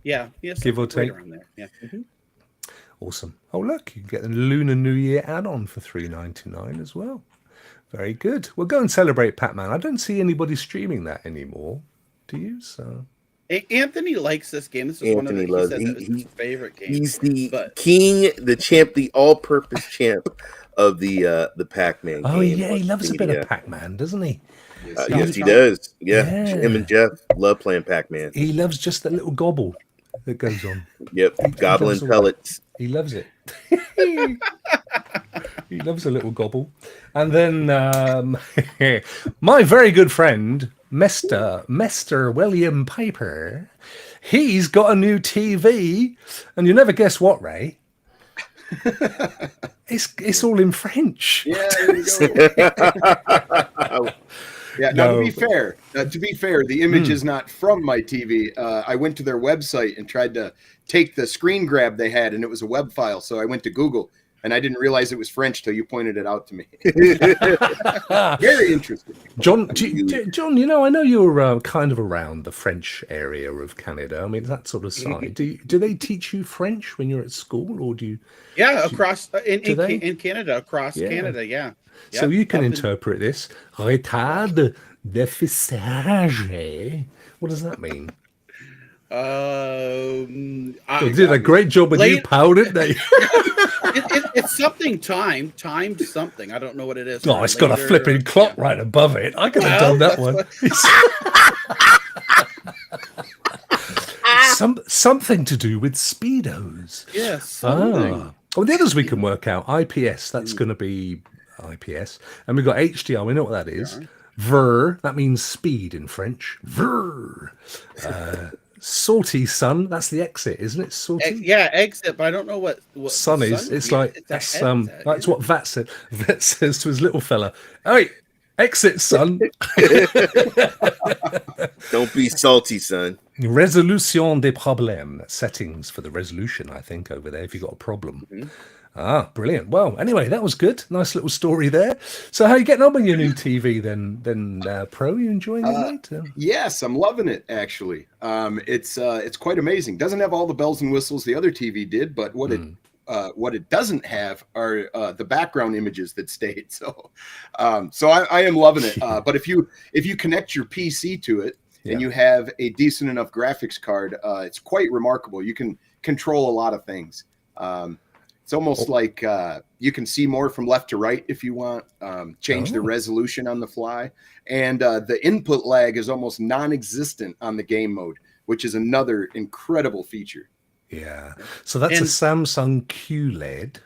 Speaker 3: Yeah, yes,
Speaker 1: give or take.
Speaker 3: around there. Yeah. Mm-hmm.
Speaker 1: Awesome. Oh look, you can get the Lunar New Year add-on for $3.99 as well. Very good. We'll go and celebrate Pac-Man. I don't see anybody streaming that anymore. Do you? So
Speaker 3: Anthony likes this game. This is one of his favorite games.
Speaker 2: He's the king, the champ, the all-purpose champ of the Pac-Man.
Speaker 1: Oh
Speaker 2: game.
Speaker 1: Yeah, he loves a bit of Pac-Man, doesn't he?
Speaker 2: Yes, he does. Yeah, him and Jeff love playing Pac-Man.
Speaker 1: He loves just that little gobble that goes on.
Speaker 2: Yep, goblin pellets.
Speaker 1: He loves it. He loves a little gobble. And then my very good friend, Mr. William Piper, he's got a new TV. And you never guess what, Ray? It's all in French.
Speaker 4: Yeah, there you go. Yeah. Now, to be fair, the image is not from my TV. I went to their website and tried to take the screen grab they had, and it was a web file. So I went to Google, and I didn't realize it was French till you pointed it out to me. Very interesting.
Speaker 1: John, John, you know, I know you're kind of around the French area of Canada. I mean, that sort of side. Do they teach you French when you're at school, or do you?
Speaker 3: Yeah, across in Canada, across Canada, yeah.
Speaker 1: So you can interpret this. Retard déphissage. What does that mean?
Speaker 3: I
Speaker 1: did a great job with you powdered.
Speaker 3: It's something timed something. I don't know what it is.
Speaker 1: Oh, it's got a flipping clock right above it. I could have done that one. Something to do with Speedos.
Speaker 3: Yes.
Speaker 1: Oh, the others we can work out. IPS, that's going to be IPS. And we've got HDR, we know what that is. Ver, that means speed in French. Ver. Salty sun, that's the exit, isn't it? Salty?
Speaker 3: Exit, but I don't know what
Speaker 1: sun is. It's like that's what Vat said. Vat says to his little fella, "Hey, exit, son."
Speaker 2: Don't be salty, son.
Speaker 1: Résolution des problèmes. Settings for the resolution, I think, over there if you've got a problem. Ah, brilliant. Well, anyway, that was good. Nice little story there. So how are you getting on with your new TV then, Pro? Are you enjoying it, mate?
Speaker 4: Yes, I'm loving it, actually. It's quite amazing. Doesn't have all the bells and whistles the other TV did, but what it doesn't have are the background images that stayed. So I am loving it. But if you connect your PC to it and you have a decent enough graphics card, it's quite remarkable. You can control a lot of things. It's almost like you can see more from left to right if you want, change the resolution on the fly. And the input lag is almost non-existent on the game mode, which is another incredible feature.
Speaker 1: Yeah. So that's a Samsung QLED.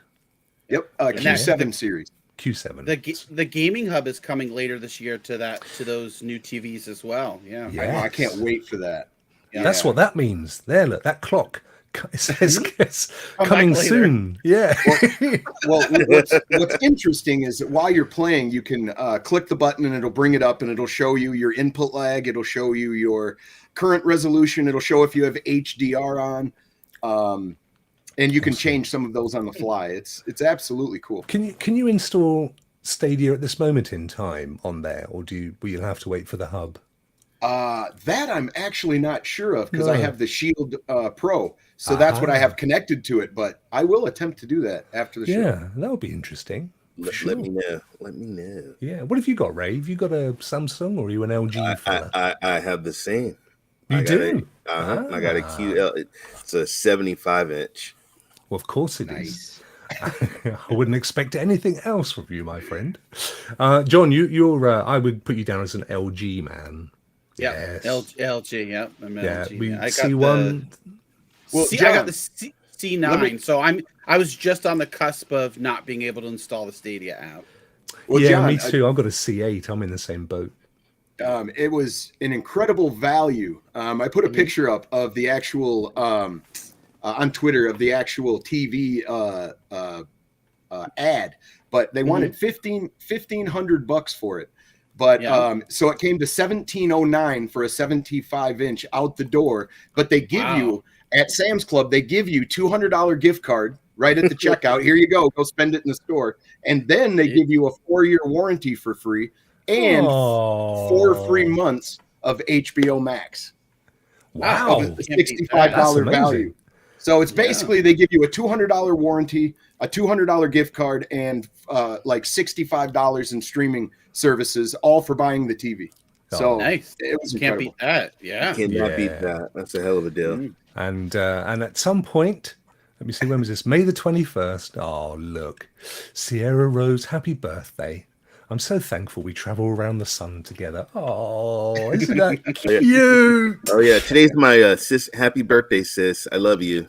Speaker 4: Yep. Q7 series.
Speaker 1: Q7.
Speaker 3: The gaming hub is coming later this year to those new TVs as well. Yeah.
Speaker 1: Yes.
Speaker 4: I can't wait for that.
Speaker 1: Yeah. That's what that means. There, look, that clock. It says coming soon. Yeah.
Speaker 4: Well, what's interesting is that while you're playing, you can click the button and it'll bring it up and it'll show you your input lag. It'll show you your current resolution. It'll show if you have HDR on, and you can change some of those on the fly. It's absolutely cool.
Speaker 1: Can you install Stadia at this moment in time on there, or will you have to wait for the hub?
Speaker 4: That I'm actually not sure of because I have the Shield Pro. So that's what I have connected to it, but I will attempt to do that after the show.
Speaker 1: Yeah, that would be interesting.
Speaker 2: Let me know. Let me know.
Speaker 1: Yeah. What have you got, Ray? Have you got a Samsung or are you an LG fella?
Speaker 2: I have the same.
Speaker 1: You do?
Speaker 2: I got a QL. It's a 75-inch.
Speaker 1: Well, of course it is. I wouldn't expect anything else from you, my friend. John, you're I would put you down as an LG man.
Speaker 3: Yeah, yes. LG. Yep, I'm LG.
Speaker 1: I got C1.
Speaker 3: Well, John, I got the C9, so I was just on the cusp of not being able to install the Stadia app.
Speaker 1: Well, yeah, John, me too. I've got a C8. I'm in the same boat.
Speaker 4: It was an incredible value. I put a picture up of the actual on Twitter of the actual TV ad, but they wanted $1,500 for it. But so it came to $1,709 for a 75-inch out the door. But they give you at Sam's Club, they give you $200 gift card right at the checkout. Here you go spend it in the store, and then they give you a 4-year warranty for free and 4 free months of HBO Max.
Speaker 1: Wow,
Speaker 4: of a $65 value. So it's basically they give you a $200 warranty, a $200 gift card, and like $65 in streaming services, all for buying the TV. So
Speaker 3: nice.
Speaker 4: It was
Speaker 3: Can't beat that. Yeah.
Speaker 2: Cannot beat that. That's a hell of a deal.
Speaker 1: And at some point, let me see, when was this? May the 21st. Oh, look. Sierra Rose, happy birthday. I'm so thankful we travel around the sun together. Oh, isn't that cute?
Speaker 2: Oh, yeah. Today's my sis. Happy birthday, sis. I love you.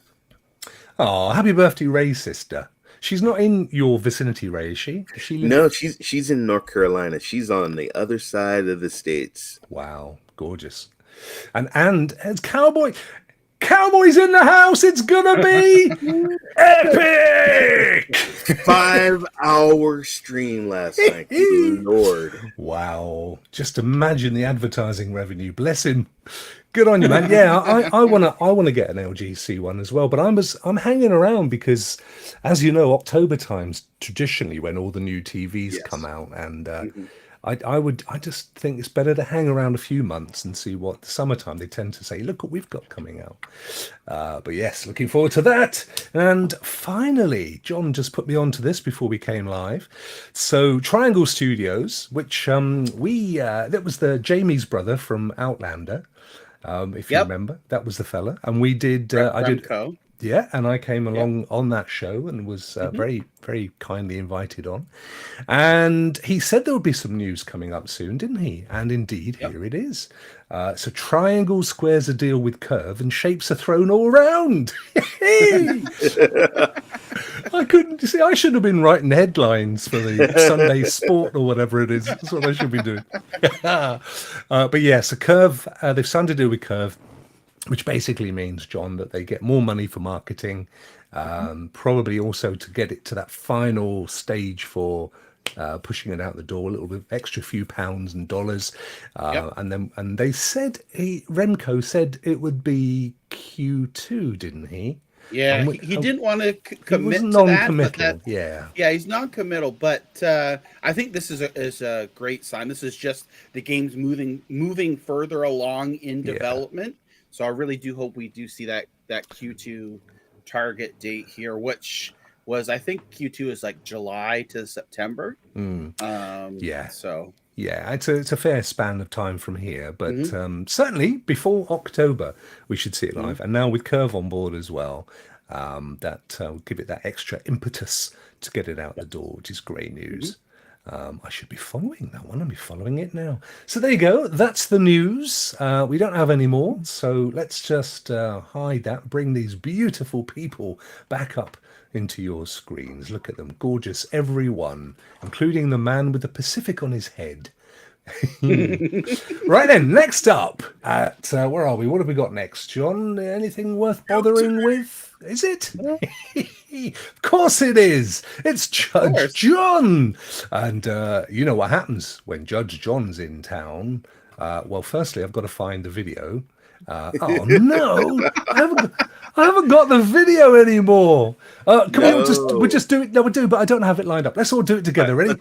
Speaker 1: Oh, happy birthday, Ray's sister. She's not in your vicinity, Ray, is she?
Speaker 2: No, she's in North Carolina. She's on the other side of the states.
Speaker 1: Wow, gorgeous. And it's Cowboys in the house. It's gonna be epic.
Speaker 2: 5-hour stream last night. Good Lord.
Speaker 1: Wow. Just imagine the advertising revenue. Bless him. Good on you, man. Yeah, I wanna get an LGC one as well, but I'm hanging around because, as you know, October time's traditionally when all the new TVs come out, and I just think it's better to hang around a few months and see what the summertime they tend to say. Look what we've got coming out. But yes, looking forward to that. And finally, John just put me onto this before we came live. So Triangle Studios, which that was the Jamie's brother from Outlander. If you remember, that was the fella, and we did. I did. Yeah, and I came along on that show and was very, very kindly invited on. And he said there would be some news coming up soon, didn't he? And indeed, here it is. So Triangle squares a deal with Curve and shapes are thrown all around. I couldn't see. I should have been writing headlines for the Sunday Sport or whatever it is. That's what I should be doing. But yeah, so Curve, they've signed a deal with Curve, which basically means, John, that they get more money for marketing, probably also to get it to that final stage for pushing it out the door, a little bit extra few pounds and dollars. And they said, Remco said it would be Q2, didn't he?
Speaker 3: Yeah, he didn't want to commit to that. Yeah, he's non-committal, but I think this is a great sign. This is just the game's moving further along in development. So I really do hope we do see that Q2 target date here, which was, I think Q2 is like July to September. So
Speaker 1: it's a fair span of time from here, but certainly before October we should see it live. And now with Curve on board as well, that will give it that extra impetus to get it out the door, which is great news. I should be following that one. I'll be following it now. So there you go. That's the news. We don't have any more. So let's just hide that. Bring these beautiful people back up into your screens. Look at them. Gorgeous, everyone, including the man with the Pacific on his head. Right then, next up at where are we? What have we got next, John? Anything worth bothering with? Is it? Of course it is. It's Judge John. And you know what happens when Judge John's in town? Well, firstly, I've got to find the video. Oh no, I haven't got the video anymore. Can we'll just do it? No, we'll do it, but I don't have it lined up. Let's all do it together. Ready?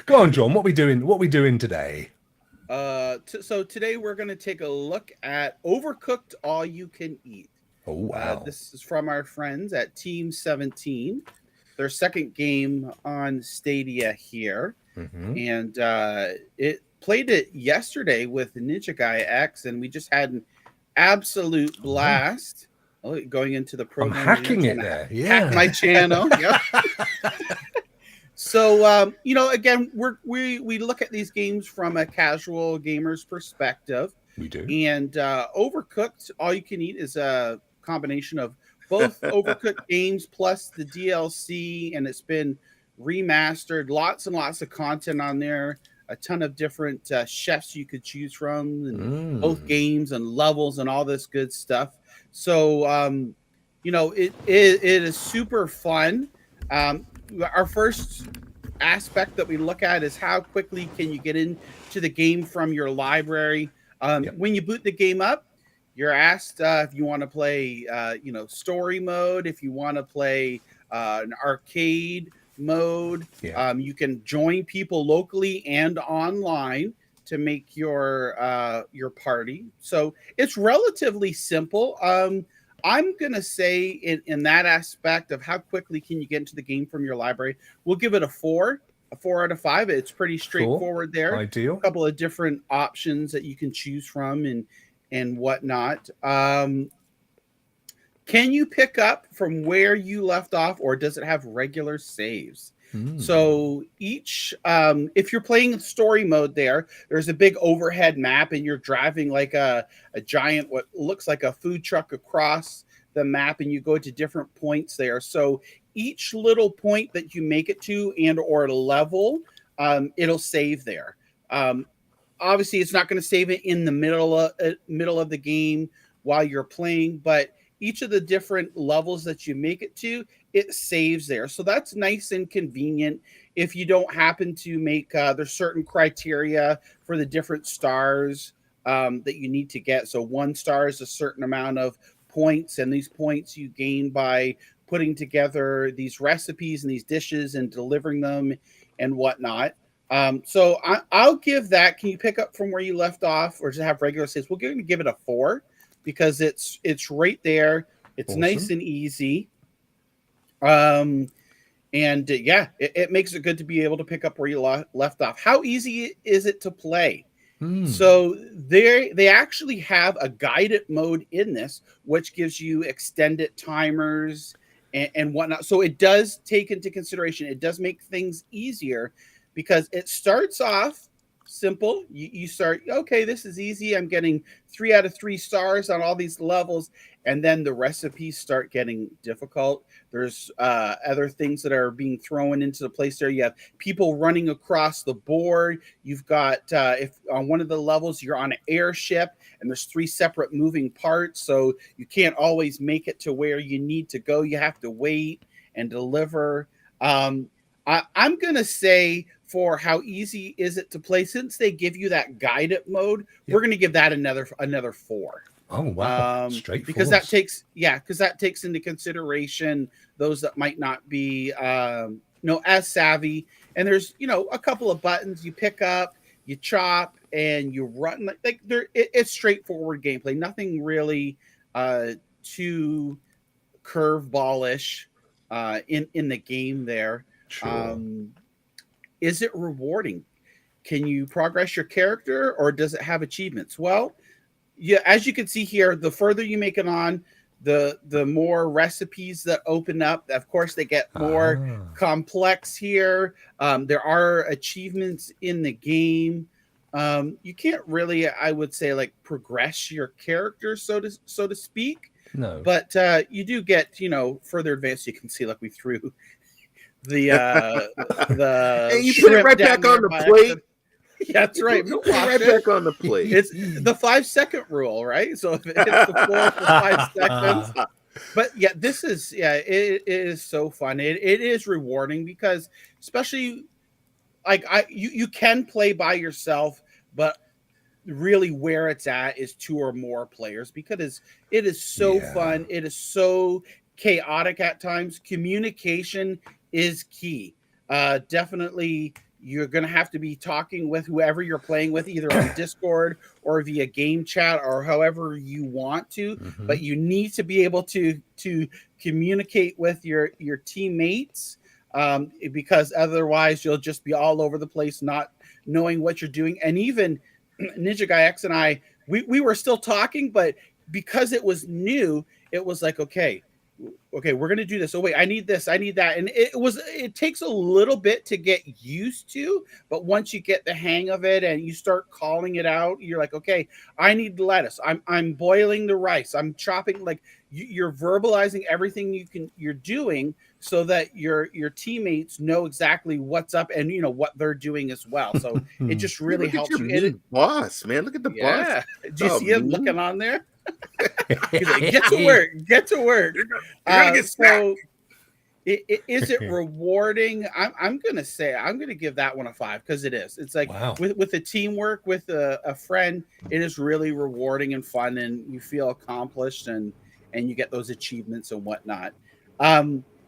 Speaker 1: Go on, John. What we doing today?
Speaker 3: So today we're going to take a look at Overcooked All You Can Eat.
Speaker 1: Oh wow!
Speaker 3: This is from our friends at Team 17. Their second game on Stadia here, and it played it yesterday with Ninja Guy X, and we just had an absolute blast. Going into the program.
Speaker 1: I'm hacking it there. Yeah.
Speaker 3: Hack my channel. Yeah. So, again, we look at these games from a casual gamer's perspective.
Speaker 1: We do.
Speaker 3: And Overcooked All You Can Eat is a combination of both Overcooked games plus the DLC, and it's been remastered. Lots and lots of content on there. A ton of different chefs you could choose from, and both games and levels and all this good stuff. So, it is super fun. Our first aspect that we look at is how quickly can you get into the game from your library. When you boot the game up, you're asked if you want to play, story mode, if you want to play an arcade mode. You can join people locally and online to make your party. So it's relatively simple. I'm gonna say in that aspect of how quickly can you get into the game from your library, we'll give it a 4 out of 5. It's pretty straightforward there.
Speaker 1: Ideal.
Speaker 3: A couple of different options that you can choose from and whatnot. Can you pick up from where you left off, or does it have regular saves? So each, if you're playing story mode there's a big overhead map, and you're driving like a giant, what looks like a food truck across the map, and you go to different points there. So each little point that you make it to and or level, it'll save there. Obviously, it's not going to save it in the middle of the game while you're playing, but each of the different levels that you make it to, it saves there. So that's nice and convenient. If you don't happen to make, there's certain criteria for the different stars that you need to get. So 1 star is a certain amount of points, and these points you gain by putting together these recipes and these dishes and delivering them and whatnot. So I'll give that. Can you pick up from where you left off, or just have regular saves? We're going to give it a 4 because it's right there. It's
Speaker 1: awesome.
Speaker 3: Nice and easy. And yeah, it makes it good to be able to pick up where you left off. How easy is it to play? So they actually have a guided mode in this, which gives you extended timers and whatnot. So it does take into consideration, it does make things easier, because it starts off simple. You start, okay, this is easy. I'm getting 3 out of 3 stars on all these levels. And then the recipes start getting difficult. There's other things that are being thrown into the place there. You have people running across the board. You've got, if on one of the levels, you're on an airship and there's 3 separate moving parts. So you can't always make it to where you need to go. You have to wait and deliver. I'm going to say, for how easy is it to play, since they give you that guided mode, we're going to give that another 4.
Speaker 1: Oh wow! Straight
Speaker 3: because that takes into consideration those that might not be as savvy. And there's a couple of buttons you pick up, you chop, and you run. Like it's straightforward gameplay. Nothing really too curveballish in the game there.
Speaker 1: Sure.
Speaker 3: Is it rewarding? Can you progress your character, or does it have achievements? Well, yeah, as you can see here, the further you make it on, the more recipes that open up. Of course, they get more complex here. There are achievements in the game. You can't really, I would say, like, progress your character, so to speak.
Speaker 1: No,
Speaker 3: but you do get further advanced. You can see, like, we threw the
Speaker 2: hey, you put it right back on the plate.
Speaker 3: Yeah, that's right.
Speaker 2: Put it right back on the plate.
Speaker 3: It's the 5-second rule, right? So if it hits the floor for 5 seconds. But yeah, it is so fun. It is rewarding, because especially like you can play by yourself, but really where it's at is 2 or more players, because it is so fun. It is so chaotic at times. Communication is key. Definitely, you're going to have to be talking with whoever you're playing with, either on Discord or via game chat, or however you want to. Mm-hmm. But you need to be able to communicate with your teammates, because otherwise you'll just be all over the place, not knowing what you're doing. And even Ninja Guy X and I, we were still talking, but because it was new, it was like, okay, we're going to do this. Oh, wait, I need this. I need that. And it takes a little bit to get used to, but once you get the hang of it and you start calling it out, you're like, okay, I need lettuce. I'm boiling the rice. I'm chopping, like you're verbalizing everything you're doing, so that your teammates know exactly what's up and what they're doing as well. So it just really helps you.
Speaker 2: Boss, man, look at the boss.
Speaker 3: Do you see him looking on there? He's like, get to work. So is it rewarding? I'm gonna give that one a 5, because it is. It's like, with the teamwork with a friend, it is really rewarding and fun, and you feel accomplished, and you get those achievements and whatnot.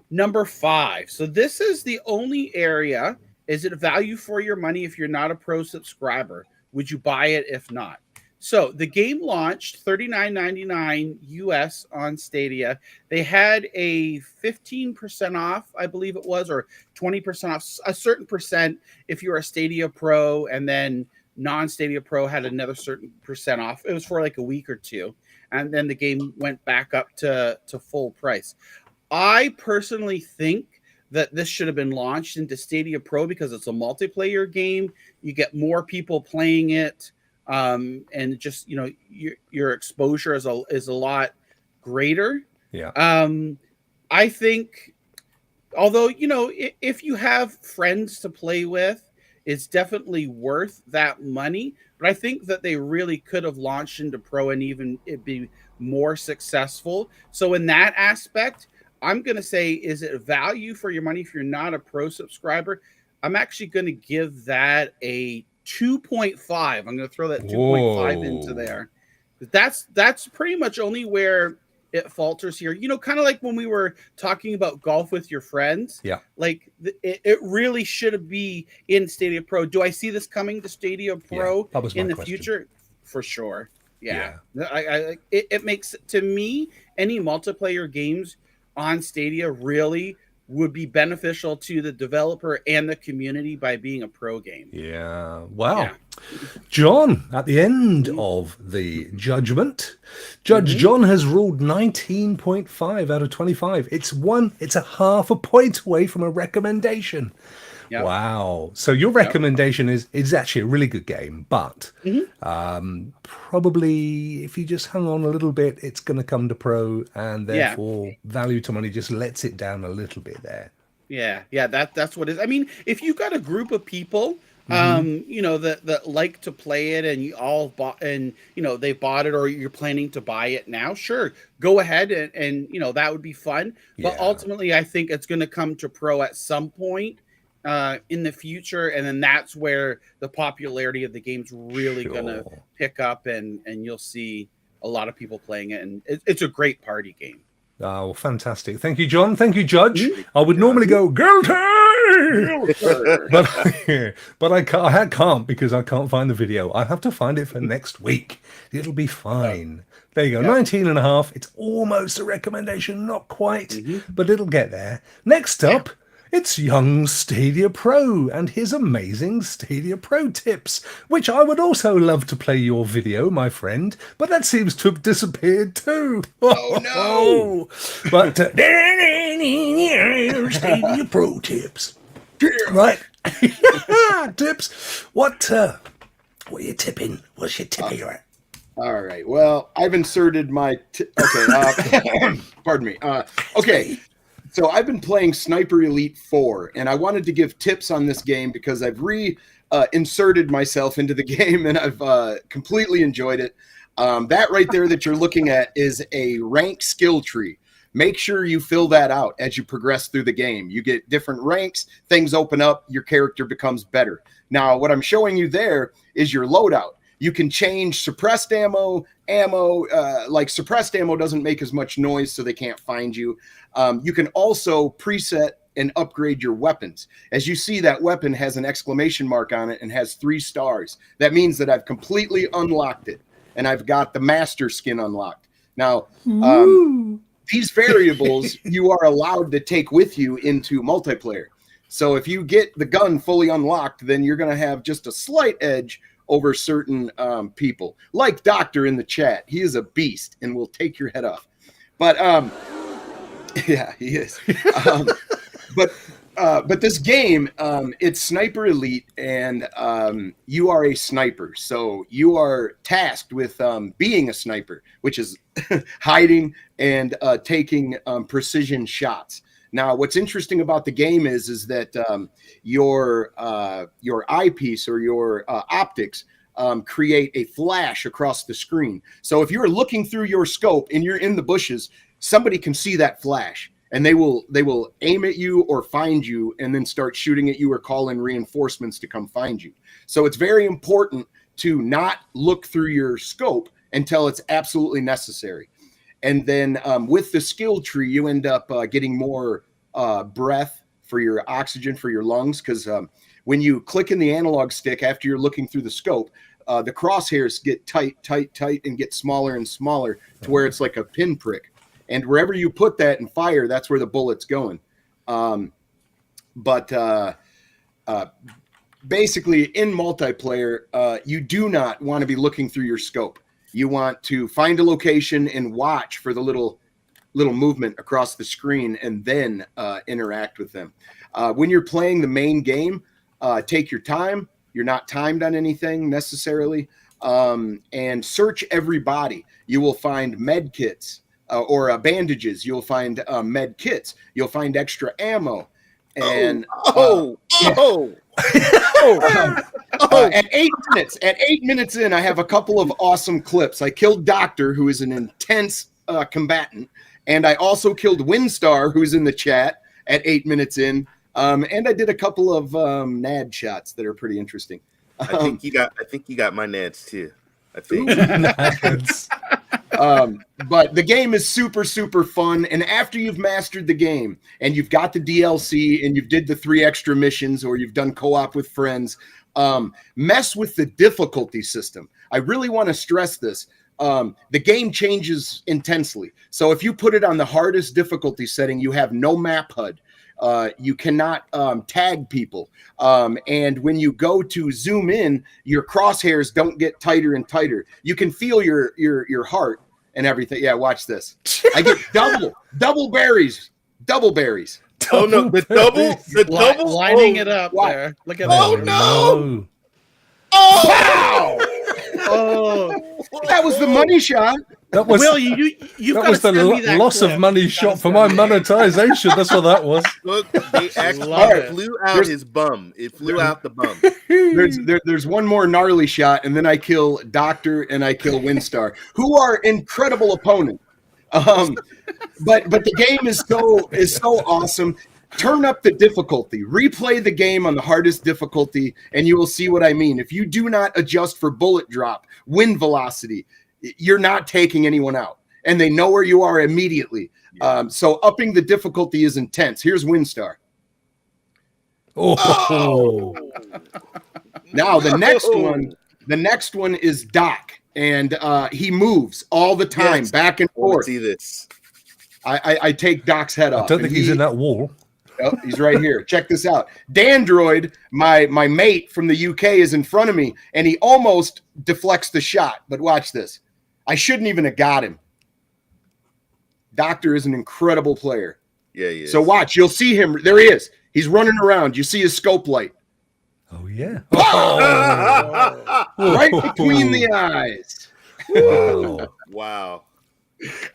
Speaker 3: Number 5. So this is the only area. Is it a value for your money if you're not a pro subscriber? Would you buy it if not? So the game launched $39.99 US on Stadia. They had a 15% off, I believe it was, or 20% off, a certain percent if you're a Stadia Pro, and then non-Stadia Pro had another certain percent off. It was for like a week or 2, and then the game went back up to full price. I personally think that this should have been launched into Stadia Pro, because it's a multiplayer game. You get more people playing it. And just your exposure is a lot greater. I think, although if you have friends to play with, it's definitely worth that money. But I think that they really could have launched into Pro and even it be more successful. So in that aspect, I'm going to say, is it value for your money if you're not a Pro subscriber? I'm actually going to give that a 2.5. I'm going to throw that 2.5 into there. That's pretty much only where it falters here. You know, kind of like when we were talking about golf with your friends.
Speaker 1: Yeah.
Speaker 3: Like it really should be in Stadia Pro. Do I see this coming to Stadia Pro in the future? For sure. Yeah. It makes, to me, any multiplayer games on Stadia really would be beneficial to the developer and the community by being a Pro game.
Speaker 1: Yeah. Wow. Yeah. Jon, at the end of the judgment, Judge Jon has ruled 19.5 out of 25. It's a half a point away from a recommendation. Yep. Wow. So your recommendation is actually a really good game, but probably if you just hang on a little bit, it's going to come to Pro, and therefore value to money just lets it down a little bit there.
Speaker 3: Yeah, that's what it is. I mean, if you've got a group of people, you know, that like to play it, and you all bought, and you know they bought it, or you're planning to buy it now, sure, go ahead and you know that would be fun. But ultimately, I think it's going to come to Pro at some point in the future, and then that's where the popularity of the game's really gonna pick up, and you'll see a lot of people playing it, and it's a great party game.
Speaker 1: Oh, fantastic. Thank you, Jon. Thank you, Judge. I would normally go guilty, but I can't because I can't find the video. I have to find it for next week. It'll be fine. There you go. 19.5. It's almost a recommendation, not quite, but it'll get there. Next up, it's young Stadia Pro and his amazing Stadia Pro tips, which I would also love to play your video, my friend, but that seems to have disappeared too.
Speaker 4: Oh no!
Speaker 1: But Stadia Pro tips, right? Tips. What are you tipping? What's your tip here?
Speaker 4: All right. Well, I've inserted my. Pardon me. Okay. So I've been playing Sniper Elite 4, and I wanted to give tips on this game because I've inserted myself into the game, and I've completely enjoyed it. That right there that you're looking at is a rank skill tree. Make sure you fill that out as you progress through the game. You get different ranks, things open up, your character becomes better. Now, what I'm showing you there is your loadout. You can change suppressed ammo. Like suppressed ammo doesn't make as much noise, so they can't find you. You can also preset and upgrade your weapons. As you see, that weapon has an exclamation mark on it and has 3 stars. That means that I've completely unlocked it, and I've got the master skin unlocked. Now, these variables you are allowed to take with you into multiplayer. So if you get the gun fully unlocked, then you're going to have just a slight edge over certain people, like Doctor in the chat. He is a beast and will take your head off. But yeah, he is. But this game, it's Sniper Elite, and you are a sniper. So you are tasked with being a sniper, which is hiding and taking precision shots. Now, what's interesting about the game is that your eyepiece or your optics create a flash across the screen. So if you're looking through your scope and you're in the bushes, somebody can see that flash, and they will aim at you or find you and then start shooting at you or call in reinforcements to come find you. So it's very important to not look through your scope until it's absolutely necessary. And then with the skill tree, you end up getting more breath for your oxygen for your lungs, because when you click in the analog stick after you're looking through the scope, the crosshairs get tight, and get smaller and smaller to where it's like a pinprick. And wherever you put that and fire, that's where the bullet's going. Basically, in multiplayer, you do not want to be looking through your scope. You want to find a location and watch for the little movement across the screen, and then interact with them. When you're playing the main game, take your time. You're not timed on anything necessarily. And search every body. You will find med kits or bandages. You'll find med kits. You'll find extra ammo. And At 8 minutes in, I have a couple of awesome clips. I killed Doctor, who is an intense combatant, and I also killed Windstar, who's in the chat at 8 minutes in. And I did a couple of NAD shots that are pretty interesting.
Speaker 2: I think you got my nads too. I think.
Speaker 4: But the game is super, super fun. And after you've mastered the game and you've got the DLC and you've did the 3 extra missions or you've done co-op with friends, mess with the difficulty system. I really want to stress this. The game changes intensely. So if you put it on the hardest difficulty setting, you have no map HUD. You cannot tag people. And when you go to zoom in, your crosshairs don't get tighter and tighter. You can feel your heart and everything. Yeah, watch this. I get double berries.
Speaker 2: Oh no, the double
Speaker 3: lining it up there. Look at that.
Speaker 2: Oh no!
Speaker 4: Oh wow! Oh, that was the money shot.
Speaker 1: That was
Speaker 3: Will, you
Speaker 1: that was the loss of money shot for my monetization. That's what that was.
Speaker 2: Look, they actually flew out his bum. It flew out the bum.
Speaker 4: There's one more gnarly shot, and then I kill Doctor and I kill Windstar, who are incredible opponents. But the game is so awesome. Turn up the difficulty. Replay the game on the hardest difficulty, and you will see what I mean. If you do not adjust for bullet drop, wind velocity, you're not taking anyone out, and they know where you are immediately. Yeah. So upping the difficulty is intense. Here's Windstar.
Speaker 1: Oh.
Speaker 4: Now the next one is Doc, and he moves all the time, back and forth.
Speaker 2: See this?
Speaker 4: I take Doc's head off.
Speaker 1: I don't think he's in that wall.
Speaker 4: Oh, he's right here. Check this out. Dandroid, my mate from the UK, is in front of me, and he almost deflects the shot. But watch this. I shouldn't even have got him. Doctor is an incredible player.
Speaker 2: Yeah, he is.
Speaker 4: So watch. You'll see him. There he is. He's running around. You see his scope light.
Speaker 1: Oh, yeah.
Speaker 4: Right between the eyes.
Speaker 1: Wow.
Speaker 2: Wow.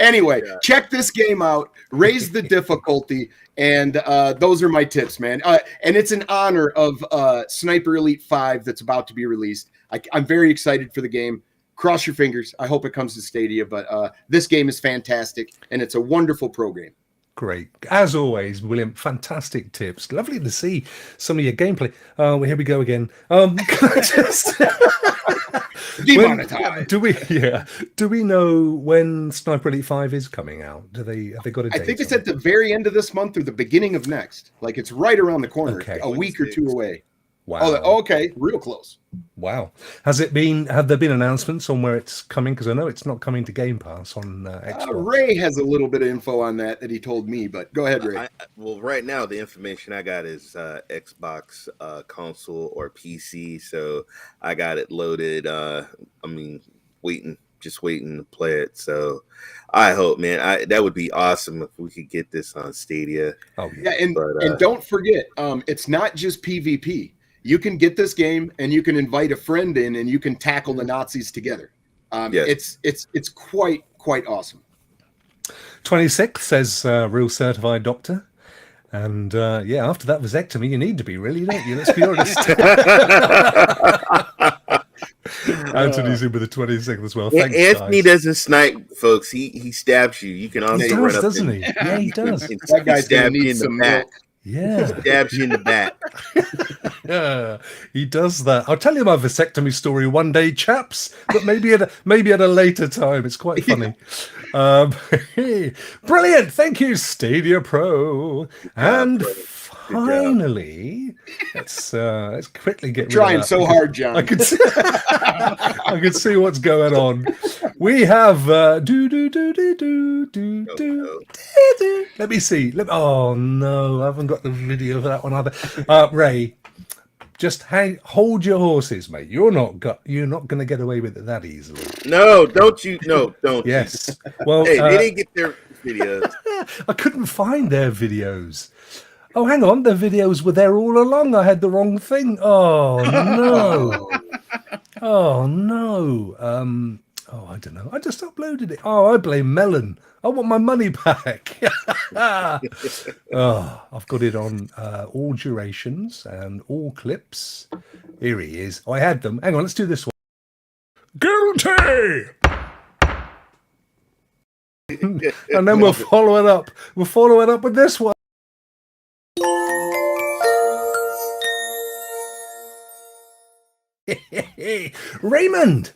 Speaker 4: Anyway, check this game out. Raise the difficulty, and those are my tips, man. And it's in honor of Sniper Elite 5 that's about to be released. I'm very excited for the game. Cross your fingers. I hope it comes to Stadia, but this game is fantastic, and it's a wonderful program.
Speaker 1: Great. As always, William, fantastic tips. Lovely to see some of your gameplay. Here we go again.
Speaker 4: Demonetized.
Speaker 1: Do we know when Sniper Elite 5 is coming out? Have they got a date?
Speaker 4: I think it's at the very end of this month or the beginning of next. Like it's right around the corner, a week or two away.
Speaker 1: Wow.
Speaker 4: Oh, okay, real close.
Speaker 1: Wow. Have there been announcements on where it's coming? Because I know it's not coming to Game Pass on Xbox.
Speaker 4: Ray has a little bit of info on that he told me, but go ahead, Ray.
Speaker 2: Well, right now the information I got is Xbox console or PC, so I got it loaded. Just waiting to play it. So I hope, man, that would be awesome if we could get this on Stadia.
Speaker 4: Oh yeah, and don't forget, it's not just PvP. You can get this game and you can invite a friend in and you can tackle the Nazis together. It's quite awesome.
Speaker 1: 26 says real certified doctor. And after that vasectomy, you need to be, really, don't you? Let's be honest. Anthony's in with the 26th as well. Thanks,
Speaker 2: Anthony
Speaker 1: guys.
Speaker 2: doesn't snipe, folks. He stabs you. You can also
Speaker 1: he
Speaker 2: run
Speaker 1: does,
Speaker 2: up
Speaker 1: doesn't he? Yeah, he does.
Speaker 4: That guy's gonna
Speaker 2: stab you
Speaker 4: need
Speaker 2: in the
Speaker 4: some
Speaker 2: back.
Speaker 4: milk.
Speaker 1: Yeah,
Speaker 2: Stabs you in the back.
Speaker 1: Yeah, he does that. I'll tell you my vasectomy story one day, chaps, but maybe at a later time. It's quite funny. Brilliant. Thank you, Stadia Pro. And finally, let's quickly get rid
Speaker 4: Trying
Speaker 1: of that
Speaker 4: so hard, John.
Speaker 1: I can see what's going on. We have Let me see. Oh no, I haven't got the video for that one either. Ray, just hold your horses, mate. You're not going to get away with it that easily.
Speaker 2: No, don't you? No, don't.
Speaker 1: Yes. Well,
Speaker 2: hey, they didn't get their videos.
Speaker 1: I couldn't find their videos. Oh, hang on. The videos were there all along. I had the wrong thing. Oh, no. Oh, no. Oh, I don't know. I just uploaded it. Oh, I blame Melon. I want my money back. Oh, I've got it on all durations and all clips. Here he is. Oh, I had them. Hang on, let's do this one. Guilty! And then we'll follow it up. We'll follow it up with this one. Raymond,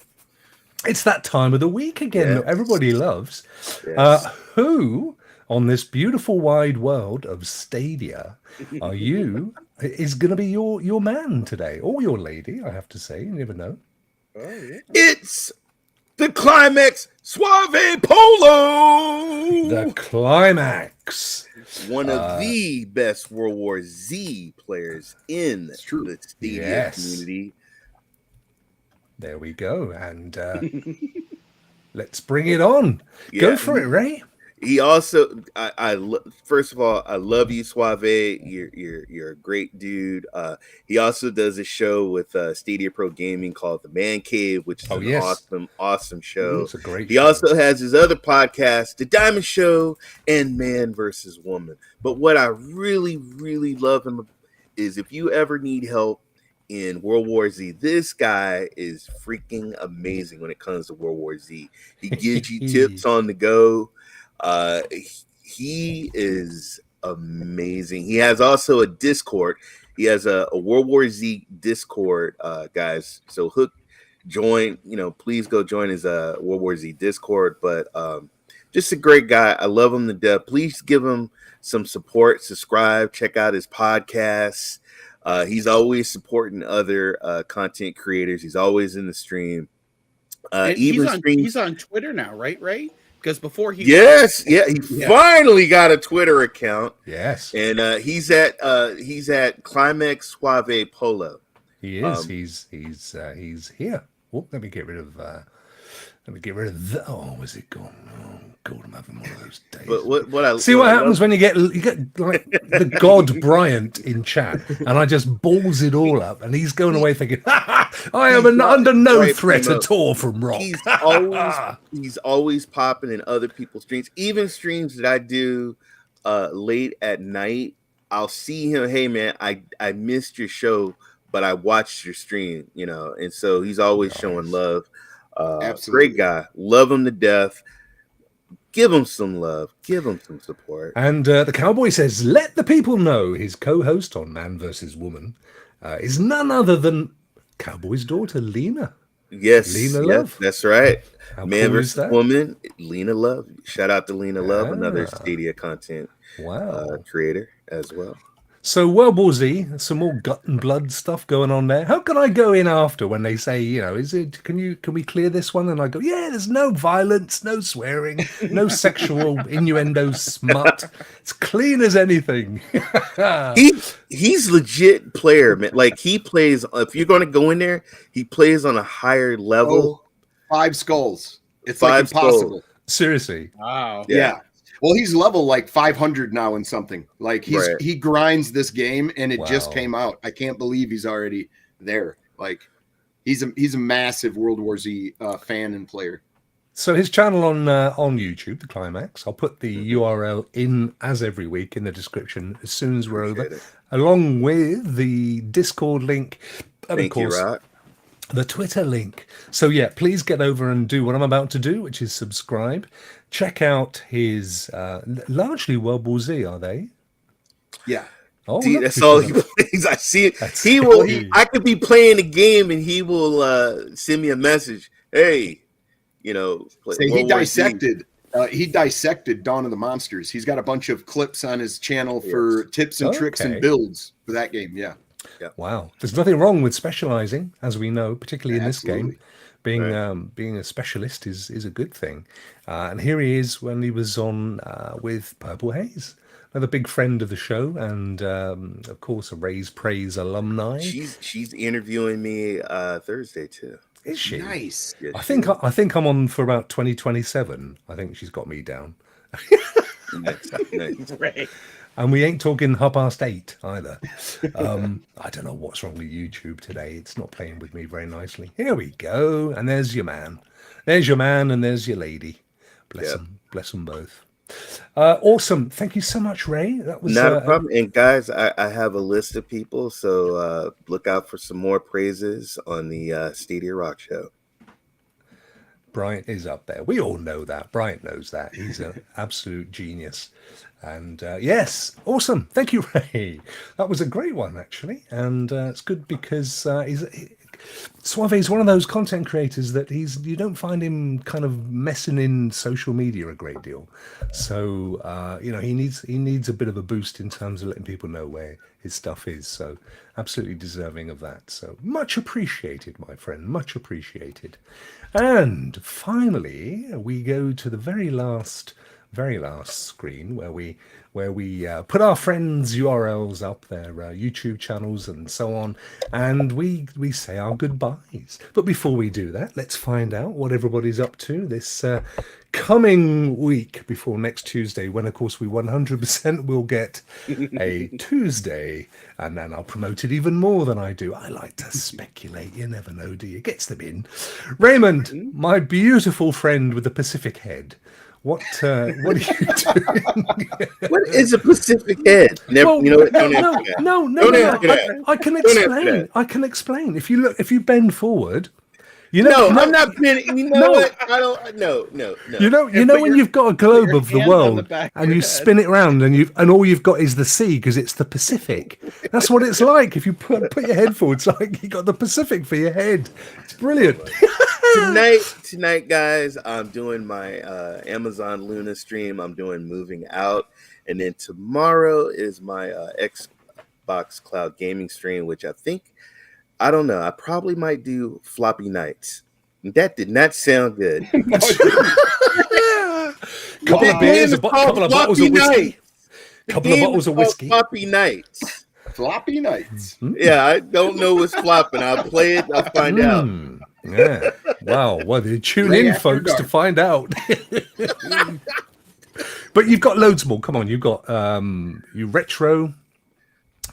Speaker 1: it's that time of the week again that everybody loves.
Speaker 2: Yes.
Speaker 1: Who on this beautiful wide world of Stadia are you is going to be your man today, or your lady, I have to say. You never know.
Speaker 3: Oh, yeah.
Speaker 2: It's the Klimax Suave Polo.
Speaker 1: The Klimax.
Speaker 2: One of the best World War Z players in the Stadia community.
Speaker 1: There we go. And let's bring it on. Go for it, Ray.
Speaker 2: He also, first of all, I love you, Suave. You're a great dude. He also does a show with Stadia Pro Gaming called The Man Cave, which is an awesome show.
Speaker 1: It's a great
Speaker 2: He
Speaker 1: show.
Speaker 2: also has his other podcast, The Diamond Show and Man versus Woman. But what I really, really love him is if you ever need help in World War Z, this guy is freaking amazing when it comes to World War Z. He gives you tips on the go. He is amazing. He has also a Discord. He has a World War Z Discord, guys. So join, please go join his World War Z Discord. But just a great guy. I love him to death. Please give him some support, subscribe, check out his podcasts. He's always supporting other content creators. He's always in the stream.
Speaker 3: He's on Twitter now, right, Ray? Because before he
Speaker 2: finally got a Twitter account.
Speaker 1: Yes,
Speaker 2: and he's at Klimax Suave Polo.
Speaker 1: He is. He's here. Oh, let me get rid of. Oh, where's it gone? Oh God, I'm having one of those days.
Speaker 2: But what I
Speaker 1: see what happens when you get like the God Bryant in chat, and I just balls it all up, and he's going away thinking, I am under no threat at all from Rokk.
Speaker 2: He's always popping in other people's streams, even streams that I do late at night. I'll see him. Hey man, I missed your show, but I watched your stream. And so he's always showing love.
Speaker 4: Absolutely.
Speaker 2: Great guy. Love him to death. Give him some love. Give him some support.
Speaker 1: And the Cowboy says, let the people know his co-host on Man vs. Woman is none other than Cowboy's daughter, Lena.
Speaker 2: Yes.
Speaker 1: Lena Love.
Speaker 2: That's right.
Speaker 1: How
Speaker 2: Man
Speaker 1: cool is
Speaker 2: vs.
Speaker 1: that?
Speaker 2: Woman, Lena Love. Shout out to Lena Love, another Stadia content creator as well.
Speaker 1: So World War Z, some more gut and blood stuff going on there. How can I go in after when they say, can we clear this one? And I go, yeah, there's no violence, no swearing, no sexual innuendo smut. It's clean as anything.
Speaker 2: He's legit player, man. Like he plays, if you're going to go in there, he plays on a higher level.
Speaker 4: 5 skulls. It's
Speaker 2: 5
Speaker 4: like impossible.
Speaker 2: skulls.
Speaker 1: Seriously.
Speaker 3: Wow.
Speaker 4: Yeah. Well, he's level like 500 now in something. Like he grinds this game, and it just came out. I can't believe he's already there. Like he's a massive World War Z fan and player.
Speaker 1: So his channel on YouTube, the Klimax. I'll put the URL in as every week in the description as soon as we're over, along with the Discord link, and of course the Twitter link. So yeah, please get over and do what I'm about to do, which is subscribe. Check out his largely World War Z, are they?
Speaker 4: Yeah.
Speaker 1: Oh,
Speaker 2: that's all he plays. I see it. I could be playing a game and he will send me a message. Hey,
Speaker 4: he dissected Dawn of the Monsters. He's got a bunch of clips on his channel for tips and tricks and builds for that game. Yeah.
Speaker 1: Wow. There's nothing wrong with specializing, as we know, particularly in this game. Being a specialist is a good thing. And here he is when he was on with Purple Haze, another big friend of the show, and of course a Raise Praise alumni.
Speaker 2: She's interviewing me Thursday too.
Speaker 1: Is she?
Speaker 4: Nice.
Speaker 2: Yeah,
Speaker 1: I think I'm on for about 2027. I think she's got me down.
Speaker 2: Nice.
Speaker 3: Right.
Speaker 1: And we ain't talking 8:30 either. I don't know what's wrong with YouTube today. It's not playing with me very nicely. Here we go. And there's your man. There's your man and there's your lady. Bless
Speaker 2: Yeah.
Speaker 1: them. Bless them both. Awesome. Thank you so much, Ray. That was
Speaker 2: Not a problem. And guys, I have a list of people, so look out for some more praises on the Stadia Rokk Show.
Speaker 1: Bryant is up there. We all know that. Bryant knows that. He's an absolute genius. And yes, awesome. Thank you, Ray. That was a great one, actually. And it's good because Suave is one of those content creators that you don't find him kind of messing in social media a great deal. So, he needs a bit of a boost in terms of letting people know where his stuff is. So absolutely deserving of that. So much appreciated, my friend. Much appreciated. And finally, we go to the very last screen where we put our friends' URLs up, their YouTube channels and so on, and we say our goodbyes. But before we do that, let's find out what everybody's up to this coming week before next Tuesday, when of course we 100% will get a Tuesday, and then I'll promote it even more than I do. I like to speculate. You never know, do you? Gets them in. Raymond, my beautiful friend with the Pacific head. What are you doing?
Speaker 2: What is a Pacific head? Never,
Speaker 1: Well,
Speaker 2: no.
Speaker 1: I can explain. I can explain. If you bend forward,
Speaker 2: I'm not bending. You know
Speaker 1: No.
Speaker 2: what? I don't. No.
Speaker 1: You know when you've got a globe of the
Speaker 3: hand on the
Speaker 1: world
Speaker 3: back of
Speaker 1: and you
Speaker 3: your
Speaker 1: spin it around and all you've got is the sea because it's the Pacific. That's what it's like. If you put your head forward, it's like you got the Pacific for your head. It's brilliant.
Speaker 2: Tonight, guys, I'm doing my Amazon Luna stream. I'm doing Moving Out, and then tomorrow is my Xbox Cloud Gaming stream, which I don't know. I probably might do Floppy Nights. That did not sound good.
Speaker 1: Couple of beers, a couple of bottles of whiskey. Couple of bottles of whiskey.
Speaker 2: Floppy Nights.
Speaker 4: Floppy nights.
Speaker 2: Yeah, I don't know what's flopping. I'll play it. I'll find out.
Speaker 1: Yeah. Wow. Well, they tune
Speaker 4: Ray
Speaker 1: in,
Speaker 4: after
Speaker 1: folks,
Speaker 4: dark.
Speaker 1: to find out. But you've got loads more. Come on, you've got you retro.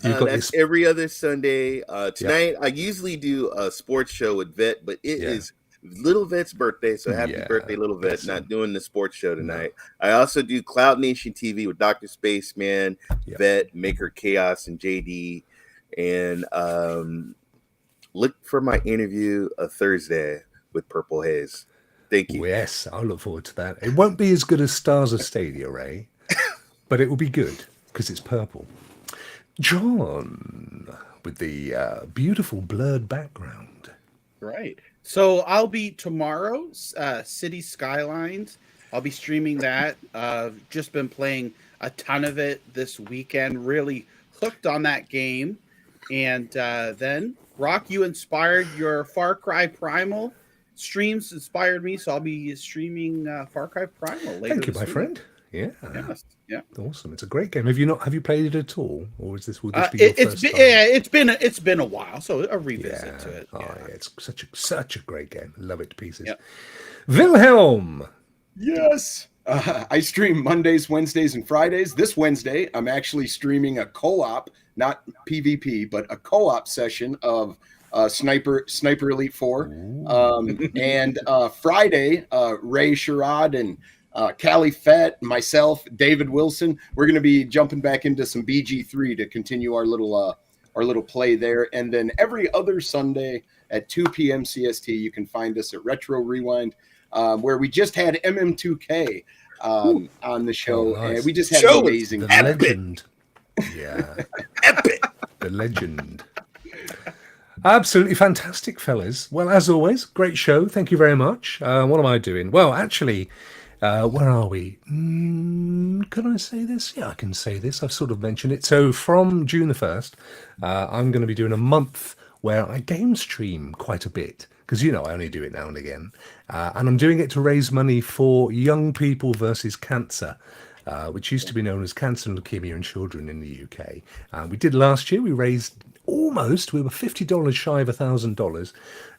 Speaker 1: You've got
Speaker 2: That's
Speaker 1: this.
Speaker 2: every other Sunday. Tonight, I usually do a sports show with Vet, but it is Little Vet's birthday, so happy birthday, Little Vet.
Speaker 1: Bless
Speaker 2: Not
Speaker 1: him.
Speaker 2: doing the sports show tonight. I also do Cloud Nation TV with Dr. Spaceman, Vet, Maker Chaos, and JD. And look for my interview Thursday with Purple Haze. Thank you.
Speaker 1: Yes, I look forward to that. It won't be as good as Stars of Stadia, Ray, but it will be good because it's purple. John, with the beautiful blurred background.
Speaker 3: Right. So I'll be tomorrow, City Skylines. I'll be streaming that. Just been playing a ton of it this weekend. Really hooked on that game. And then, Rokk, you inspired your Far Cry Primal streams. Inspired me, so I'll be streaming Far Cry Primal later.
Speaker 1: Thank you,
Speaker 3: this
Speaker 1: my
Speaker 3: week.
Speaker 1: friend. Yeah.
Speaker 3: Yes. Yeah.
Speaker 1: Awesome. It's a great game. Have you played it at all, or will this be your first time?
Speaker 3: It's been a while, so a revisit to it.
Speaker 1: Yeah, it's such a great game. Love it to pieces.
Speaker 3: Yep.
Speaker 1: Wilhelm.
Speaker 4: Yes. I stream Mondays, Wednesdays, and Fridays. This Wednesday, I'm actually streaming a co-op, not PvP, but a co-op session of Sniper Elite 4. And Friday, Ray Sherrod and Callie Fett, myself, David Wilson, we're going to be jumping back into some BG3 to continue our little play there. And then every other Sunday at 2 p.m. CST, you can find us at Retro Rewind, where we just had MM2K on the show.
Speaker 1: Oh, nice.
Speaker 4: And we just had an amazing
Speaker 1: The
Speaker 2: Epic.
Speaker 1: legend. Yeah.
Speaker 2: Epic.
Speaker 1: The legend. Absolutely fantastic, fellas. Well, as always, great show. Thank you very much. What am I doing? Well, actually, where are we? Can I say this? Yeah, I can say this. I've sort of mentioned it. So from June the 1st, I'm going to be doing a month where I game stream quite a bit. Because, I only do it now and again. And I'm doing it to raise money for Young People versus Cancer, which used to be known as Cancer and Leukemia in Children in the UK. We did last year. We raised almost. We were $50 shy of $1,000.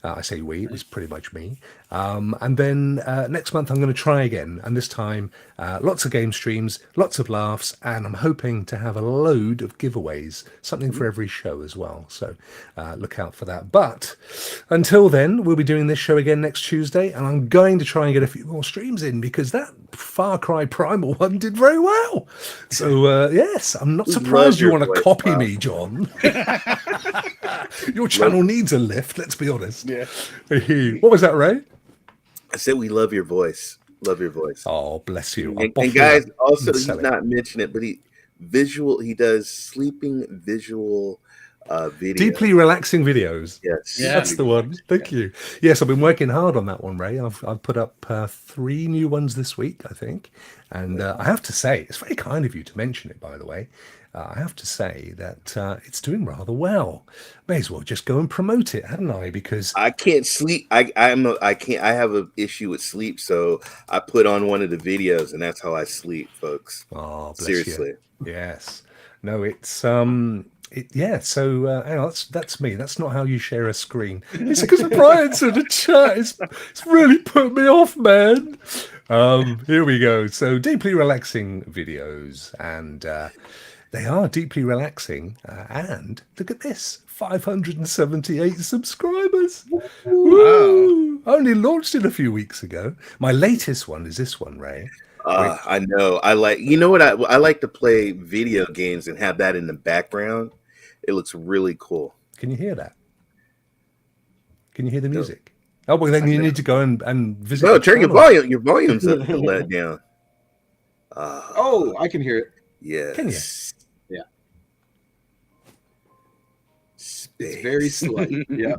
Speaker 1: I say we, it was pretty much me. And then next month I'm going to try again. And this time, lots of game streams, lots of laughs, and I'm hoping to have a load of giveaways, something for every show as well. So look out for that. But until then, we'll be doing this show again next Tuesday, and I'm going to try and get a few more streams in because that Far Cry Primal one did very well. So yes, I'm not surprised you want to copy me, John. Your channel needs a lift, let's be honest.
Speaker 3: Yeah.
Speaker 1: What was that, Ray?
Speaker 2: I said we love your voice. Love your voice.
Speaker 1: Oh, bless you.
Speaker 2: And guys, also he's not mentioning it, but he does sleeping visual videos.
Speaker 1: Deeply relaxing videos.
Speaker 2: Yes.
Speaker 3: Yeah.
Speaker 1: That's the one. Thank you. Yes, I've been working hard on that one, Ray. I've put up 3 new ones this week, I think. And I have to say, it's very kind of you to mention it, by the way. I have to say that it's doing rather well. May as well just go and promote it, hadn't I? Because
Speaker 2: I can't sleep. I can't. I have an issue with sleep, so I put on one of the videos, and that's how I sleep, folks.
Speaker 1: oh, bless
Speaker 2: Seriously.
Speaker 1: you. Yes. No, it's So hang on, that's me. That's not how you share a screen. It's because Brian's in the chat. It's really put me off, man. Here we go. So deeply relaxing videos, and they are deeply relaxing. And look at this, 578 subscribers. Woo! Only launched it a few weeks ago. My latest one is this one, Ray.
Speaker 2: I know. I like. You know what? I like to play video games and have that in the background. It looks really cool.
Speaker 1: Can you hear that? Can you hear the music? Oh, well, then you need to go and visit.
Speaker 2: No, turn your volume. Your volume's up to let down.
Speaker 4: Oh, I can hear it.
Speaker 2: Yeah.
Speaker 1: Can you?
Speaker 4: Yeah. It's very slight. Yeah.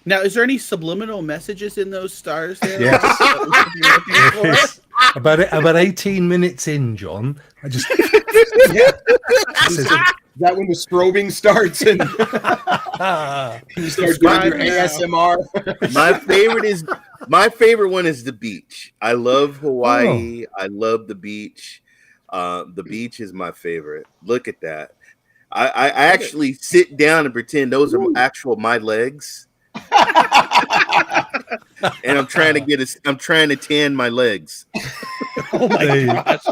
Speaker 3: Now, is there any subliminal messages in those stars there?
Speaker 1: Yes. Yes. About 18 minutes in, John. I just
Speaker 4: That when the strobing starts and you start doing your ASMR.
Speaker 2: My favorite one is the beach. I love Hawaii. I love the beach. The beach is my favorite. Look at that. I actually sit down and pretend those are actual my legs. And I'm trying to tan my legs.
Speaker 3: Oh my gosh.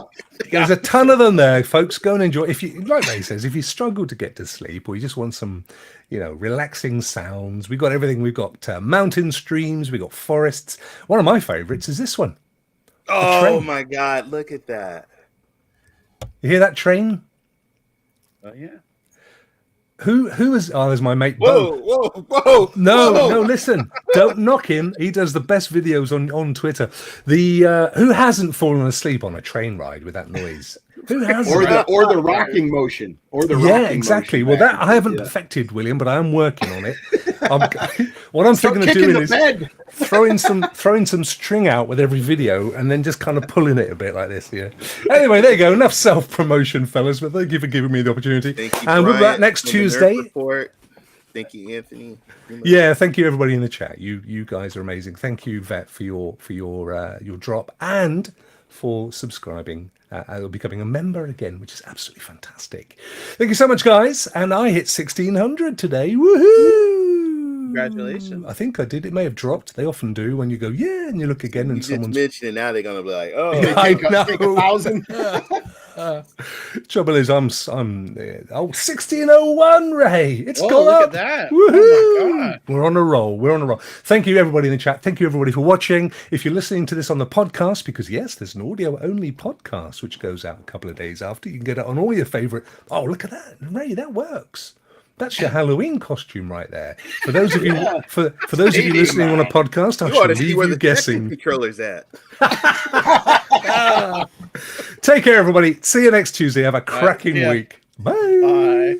Speaker 1: There's a ton of them there, folks. Go and enjoy. If you, like Ray says, if you struggle to get to sleep or you just want some, relaxing sounds, we've got everything. We've got mountain streams, we've got forests. One of my favorites is this one.
Speaker 2: Oh my God! Look at that.
Speaker 1: You hear that train?
Speaker 3: Oh yeah.
Speaker 1: Who is? Oh, there's my mate.
Speaker 2: Whoa!
Speaker 1: No, listen. Don't knock him. He does the best videos on Twitter. Who hasn't fallen asleep on a train ride with that noise? Who hasn't?
Speaker 4: Or the rocking motion.
Speaker 1: Yeah, exactly. Well, that I haven't perfected, William, but I am working on it. What I'm thinking of doing is throwing some string out with every video and then just kind of pulling it a bit like this. Yeah. Anyway, there you go. Enough self-promotion, fellas. But thank you for giving me the opportunity.
Speaker 2: Thank you,
Speaker 1: and we'll be back next Tuesday.
Speaker 2: Thank you, Anthony.
Speaker 1: Yeah, thank you everybody in the chat. You guys are amazing. Thank you, Vet, for your drop and for subscribing. I'll be becoming a member again, which is absolutely fantastic. Thank you so much, guys. And I hit 1600 today. Woohoo!
Speaker 3: Congratulations.
Speaker 1: I think I did. It may have dropped. They often do when you go, yeah, and you look again and someone's
Speaker 2: mentioning it now. They're gonna be like, oh,
Speaker 1: I know.
Speaker 4: Take 1,000.
Speaker 1: Trouble is, I'm 1601, Ray. It's gone
Speaker 3: look
Speaker 1: up.
Speaker 3: at that.
Speaker 1: Woohoo!
Speaker 3: Oh my God.
Speaker 1: We're on a roll. Thank you, everybody in the chat. Thank you, everybody, for watching. If you're listening to this on the podcast, because yes, there's an audio-only podcast which goes out a couple of days after. You can get it on all your favorite. Oh, look at that, Ray. That works. That's your Halloween costume right there. For those of you, for those of you listening on a podcast, I should leave you guessing.
Speaker 2: Controller's at.
Speaker 1: Take care, everybody. See you next Tuesday. Have a cracking week. Bye.
Speaker 3: Bye.